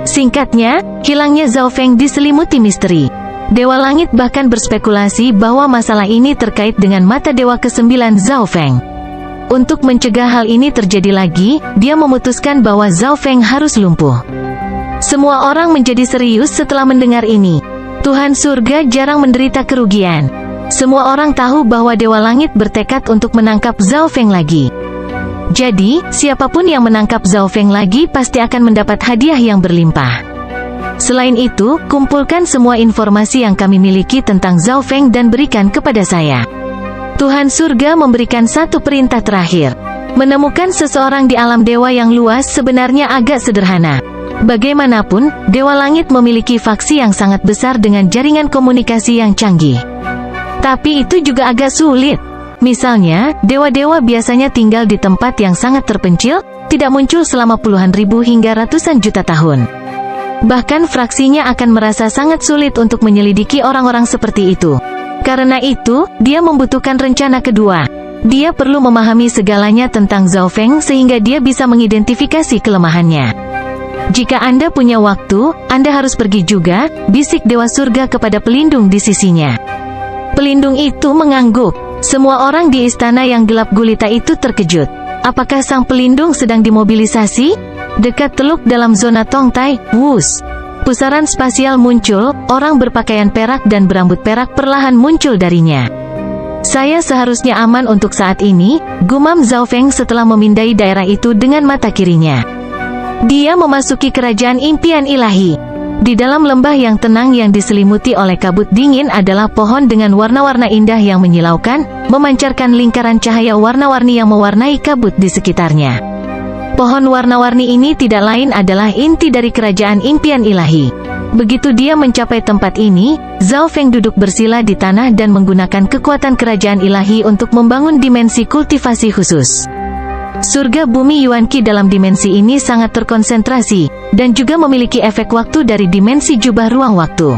Singkatnya, hilangnya Zhao Feng diselimuti misteri. Dewa Langit bahkan berspekulasi bahwa masalah ini terkait dengan mata dewa ke-9 Zhao Feng. Untuk mencegah hal ini terjadi lagi, dia memutuskan bahwa Zhao Feng harus lumpuh. Semua orang menjadi serius setelah mendengar ini. Tuhan surga jarang menderita kerugian. Semua orang tahu bahwa Dewa Langit bertekad untuk menangkap Zhao Feng lagi. Jadi, siapapun yang menangkap Zhao Feng lagi pasti akan mendapat hadiah yang berlimpah. Selain itu, kumpulkan semua informasi yang kami miliki tentang Zhao Feng dan berikan kepada saya. Tuhan surga memberikan satu perintah terakhir. Menemukan seseorang di alam dewa yang luas sebenarnya agak sederhana. Bagaimanapun, Dewa Langit memiliki faksi yang sangat besar dengan jaringan komunikasi yang canggih. Tapi itu juga agak sulit. Misalnya, dewa-dewa biasanya tinggal di tempat yang sangat terpencil, tidak muncul selama puluhan ribu hingga ratusan juta tahun. Bahkan fraksinya akan merasa sangat sulit untuk menyelidiki orang-orang seperti itu. Karena itu, dia membutuhkan rencana kedua. Dia perlu memahami segalanya tentang Zhao Feng sehingga dia bisa mengidentifikasi kelemahannya. Jika Anda punya waktu, Anda harus pergi juga, bisik Dewa Surga kepada pelindung di sisinya. Pelindung itu mengangguk. Semua orang di istana yang gelap gulita itu terkejut. Apakah sang pelindung sedang dimobilisasi? Dekat teluk dalam zona Tongtai, wus. Pusaran spasial muncul, orang berpakaian perak dan berambut perak perlahan muncul darinya. Saya seharusnya aman untuk saat ini, gumam Zhao Feng setelah memindai daerah itu dengan mata kirinya. Dia memasuki kerajaan impian ilahi. Di dalam lembah yang tenang yang diselimuti oleh kabut dingin adalah pohon dengan warna-warna indah yang menyilaukan, memancarkan lingkaran cahaya warna-warni yang mewarnai kabut di sekitarnya. Pohon warna-warni ini tidak lain adalah inti dari kerajaan impian ilahi. Begitu dia mencapai tempat ini, Zhao Feng duduk bersila di tanah dan menggunakan kekuatan kerajaan ilahi untuk membangun dimensi kultivasi khusus. Surga bumi Yuan Qi dalam dimensi ini sangat terkonsentrasi, dan juga memiliki efek waktu dari dimensi jubah ruang waktu.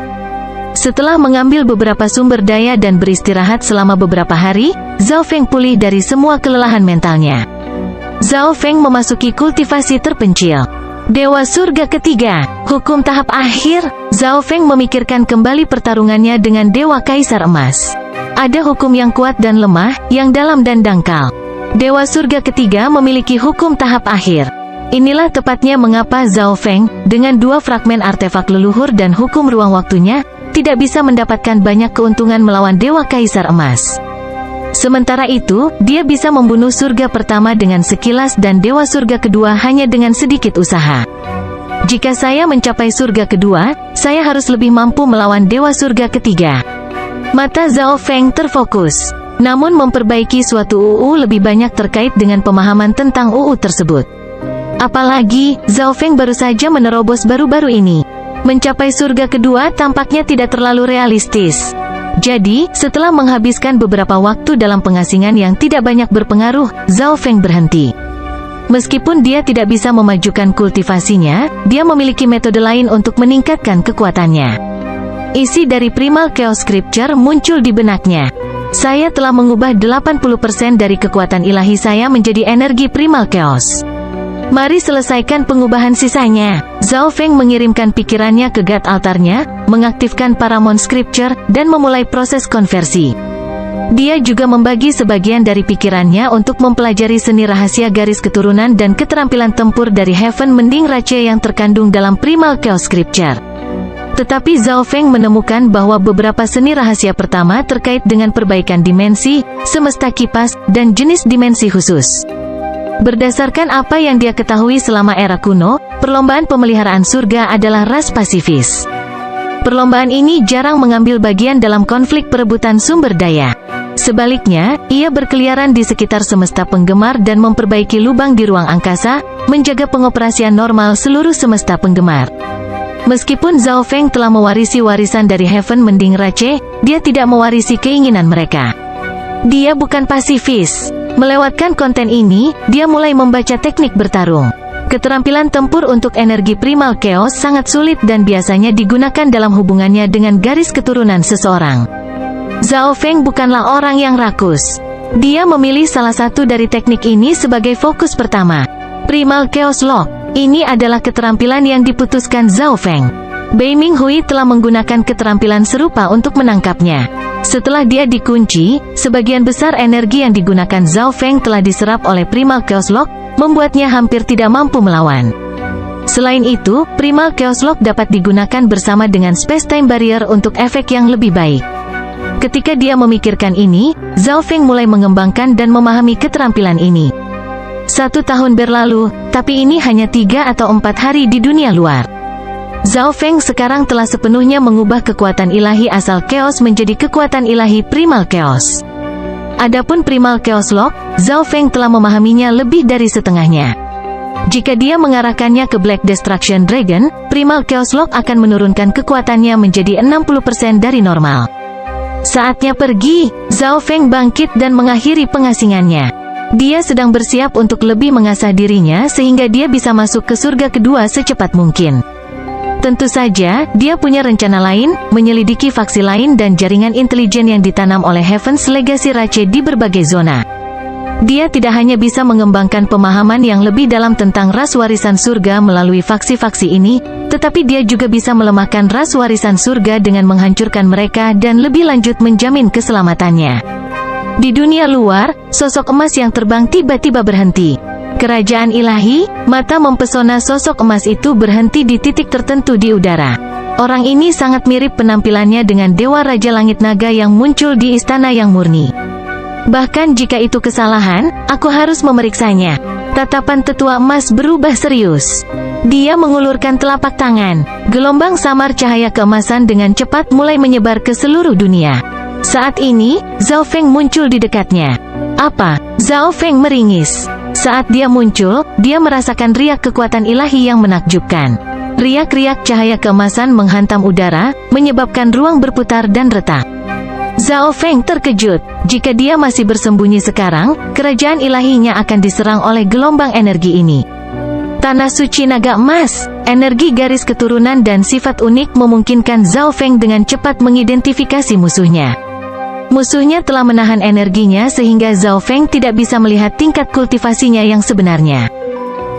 Setelah mengambil beberapa sumber daya dan beristirahat selama beberapa hari, Zhao Feng pulih dari semua kelelahan mentalnya. Zhao Feng memasuki kultivasi terpencil. Dewa Surga ketiga, hukum tahap akhir. Zhao Feng memikirkan kembali pertarungannya dengan Dewa Kaisar Emas. Ada hukum yang kuat dan lemah, yang dalam dan dangkal. Dewa Surga ketiga memiliki hukum tahap akhir. Inilah tepatnya mengapa Zhao Feng, dengan 2 fragmen artefak leluhur dan hukum ruang waktunya, tidak bisa mendapatkan banyak keuntungan melawan Dewa Kaisar Emas. Sementara itu, dia bisa membunuh surga pertama dengan sekilas dan Dewa Surga kedua hanya dengan sedikit usaha. Jika saya mencapai surga kedua, saya harus lebih mampu melawan Dewa Surga ketiga. Mata Zhao Feng terfokus. Namun memperbaiki suatu UU lebih banyak terkait dengan pemahaman tentang UU tersebut. Apalagi, Zhao Feng baru saja menerobos baru-baru ini. Mencapai surga kedua tampaknya tidak terlalu realistis. Jadi, setelah menghabiskan beberapa waktu dalam pengasingan yang tidak banyak berpengaruh, Zhao Feng berhenti. Meskipun dia tidak bisa memajukan kultivasinya, dia memiliki metode lain untuk meningkatkan kekuatannya. Isi dari Primal Chaos Scripture muncul di benaknya. Saya telah mengubah 80% dari kekuatan ilahi saya menjadi energi Primal Chaos. Mari selesaikan pengubahan sisanya. Zhao Feng mengirimkan pikirannya ke God altarnya, mengaktifkan Paramount Scripture, dan memulai proses konversi. Dia juga membagi sebagian dari pikirannya untuk mempelajari seni rahasia garis keturunan dan keterampilan tempur dari Heaven Mending Rache yang terkandung dalam Primal Chaos Scripture. Tetapi Zhao Feng menemukan bahwa beberapa seni rahasia pertama terkait dengan perbaikan dimensi, semesta kipas, dan jenis dimensi khusus. Berdasarkan apa yang dia ketahui selama era kuno, perlombaan pemeliharaan surga adalah ras pasifis. Perlombaan ini jarang mengambil bagian dalam konflik perebutan sumber daya. Sebaliknya, ia berkeliaran di sekitar semesta penggemar dan memperbaiki lubang di ruang angkasa, menjaga pengoperasian normal seluruh semesta penggemar. Meskipun Zhao Feng telah mewarisi warisan dari Heaven Mending Rache, dia tidak mewarisi keinginan mereka. Dia bukan pasifis. Melewatkan konten ini, dia mulai membaca teknik bertarung. Keterampilan tempur untuk energi Primal Chaos sangat sulit dan biasanya digunakan dalam hubungannya dengan garis keturunan seseorang. Zhao Feng bukanlah orang yang rakus. Dia memilih salah satu dari teknik ini sebagai fokus pertama. Primal Chaos Lock. Ini adalah keterampilan yang diputuskan Zhao Feng. Bei Minghui telah menggunakan keterampilan serupa untuk menangkapnya. Setelah dia dikunci, sebagian besar energi yang digunakan Zhao Feng telah diserap oleh Primal Chaos Lock, membuatnya hampir tidak mampu melawan. Selain itu, Primal Chaos Lock dapat digunakan bersama dengan Space Time Barrier untuk efek yang lebih baik. Ketika dia memikirkan ini, Zhao Feng mulai mengembangkan dan memahami keterampilan ini. 1 tahun berlalu, tapi ini hanya 3 atau 4 hari di dunia luar. Zhao Feng sekarang telah sepenuhnya mengubah kekuatan ilahi asal Chaos menjadi kekuatan ilahi Primal Chaos. Adapun Primal Chaos Lock, Zhao Feng telah memahaminya lebih dari setengahnya. Jika dia mengarahkannya ke Black Destruction Dragon, Primal Chaos Lock akan menurunkan kekuatannya menjadi 60% dari normal. Saatnya pergi, Zhao Feng bangkit dan mengakhiri pengasingannya. Dia sedang bersiap untuk lebih mengasah dirinya sehingga dia bisa masuk ke surga kedua secepat mungkin. Tentu saja, dia punya rencana lain, menyelidiki faksi lain dan jaringan intelijen yang ditanam oleh Heaven's Legacy Rache di berbagai zona. Dia tidak hanya bisa mengembangkan pemahaman yang lebih dalam tentang ras warisan surga melalui faksi-faksi ini, tetapi dia juga bisa melemahkan ras warisan surga dengan menghancurkan mereka dan lebih lanjut menjamin keselamatannya. Di dunia luar, sosok emas yang terbang tiba-tiba berhenti. Kerajaan ilahi, mata mempesona sosok emas itu berhenti di titik tertentu di udara. Orang ini sangat mirip penampilannya dengan Dewa Raja Langit Naga yang muncul di istana yang murni. Bahkan jika itu kesalahan, aku harus memeriksanya. Tatapan tetua emas berubah serius. Dia mengulurkan telapak tangan. Gelombang samar cahaya keemasan dengan cepat mulai menyebar ke seluruh dunia. Saat ini, Zhao Feng muncul di dekatnya. Apa? Zhao Feng meringis. Saat dia muncul, dia merasakan riak kekuatan ilahi yang menakjubkan. Riak-riak cahaya keemasan menghantam udara, menyebabkan ruang berputar dan retak. Zhao Feng terkejut. Jika dia masih bersembunyi sekarang, kerajaan ilahinya akan diserang oleh gelombang energi ini. Tanah suci naga emas, energi garis keturunan dan sifat unik memungkinkan Zhao Feng dengan cepat mengidentifikasi musuhnya. Musuhnya telah menahan energinya sehingga Zhao Feng tidak bisa melihat tingkat kultivasinya yang sebenarnya.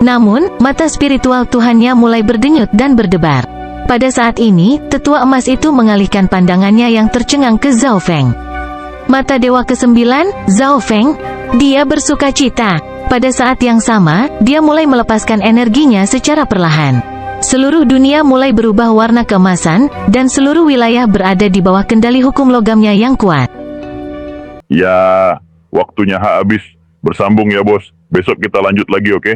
Namun, mata spiritual Tuhannya mulai berdenyut dan berdebar. Pada saat ini, tetua emas itu mengalihkan pandangannya yang tercengang ke Zhao Feng. Mata dewa ke-9, Zhao Feng, dia bersuka cita. Pada saat yang sama, dia mulai melepaskan energinya secara perlahan. Seluruh dunia mulai berubah warna keemasan, dan seluruh wilayah berada di bawah kendali hukum logamnya yang kuat. Ya, waktunya habis. Bersambung ya bos. Besok kita lanjut lagi, oke?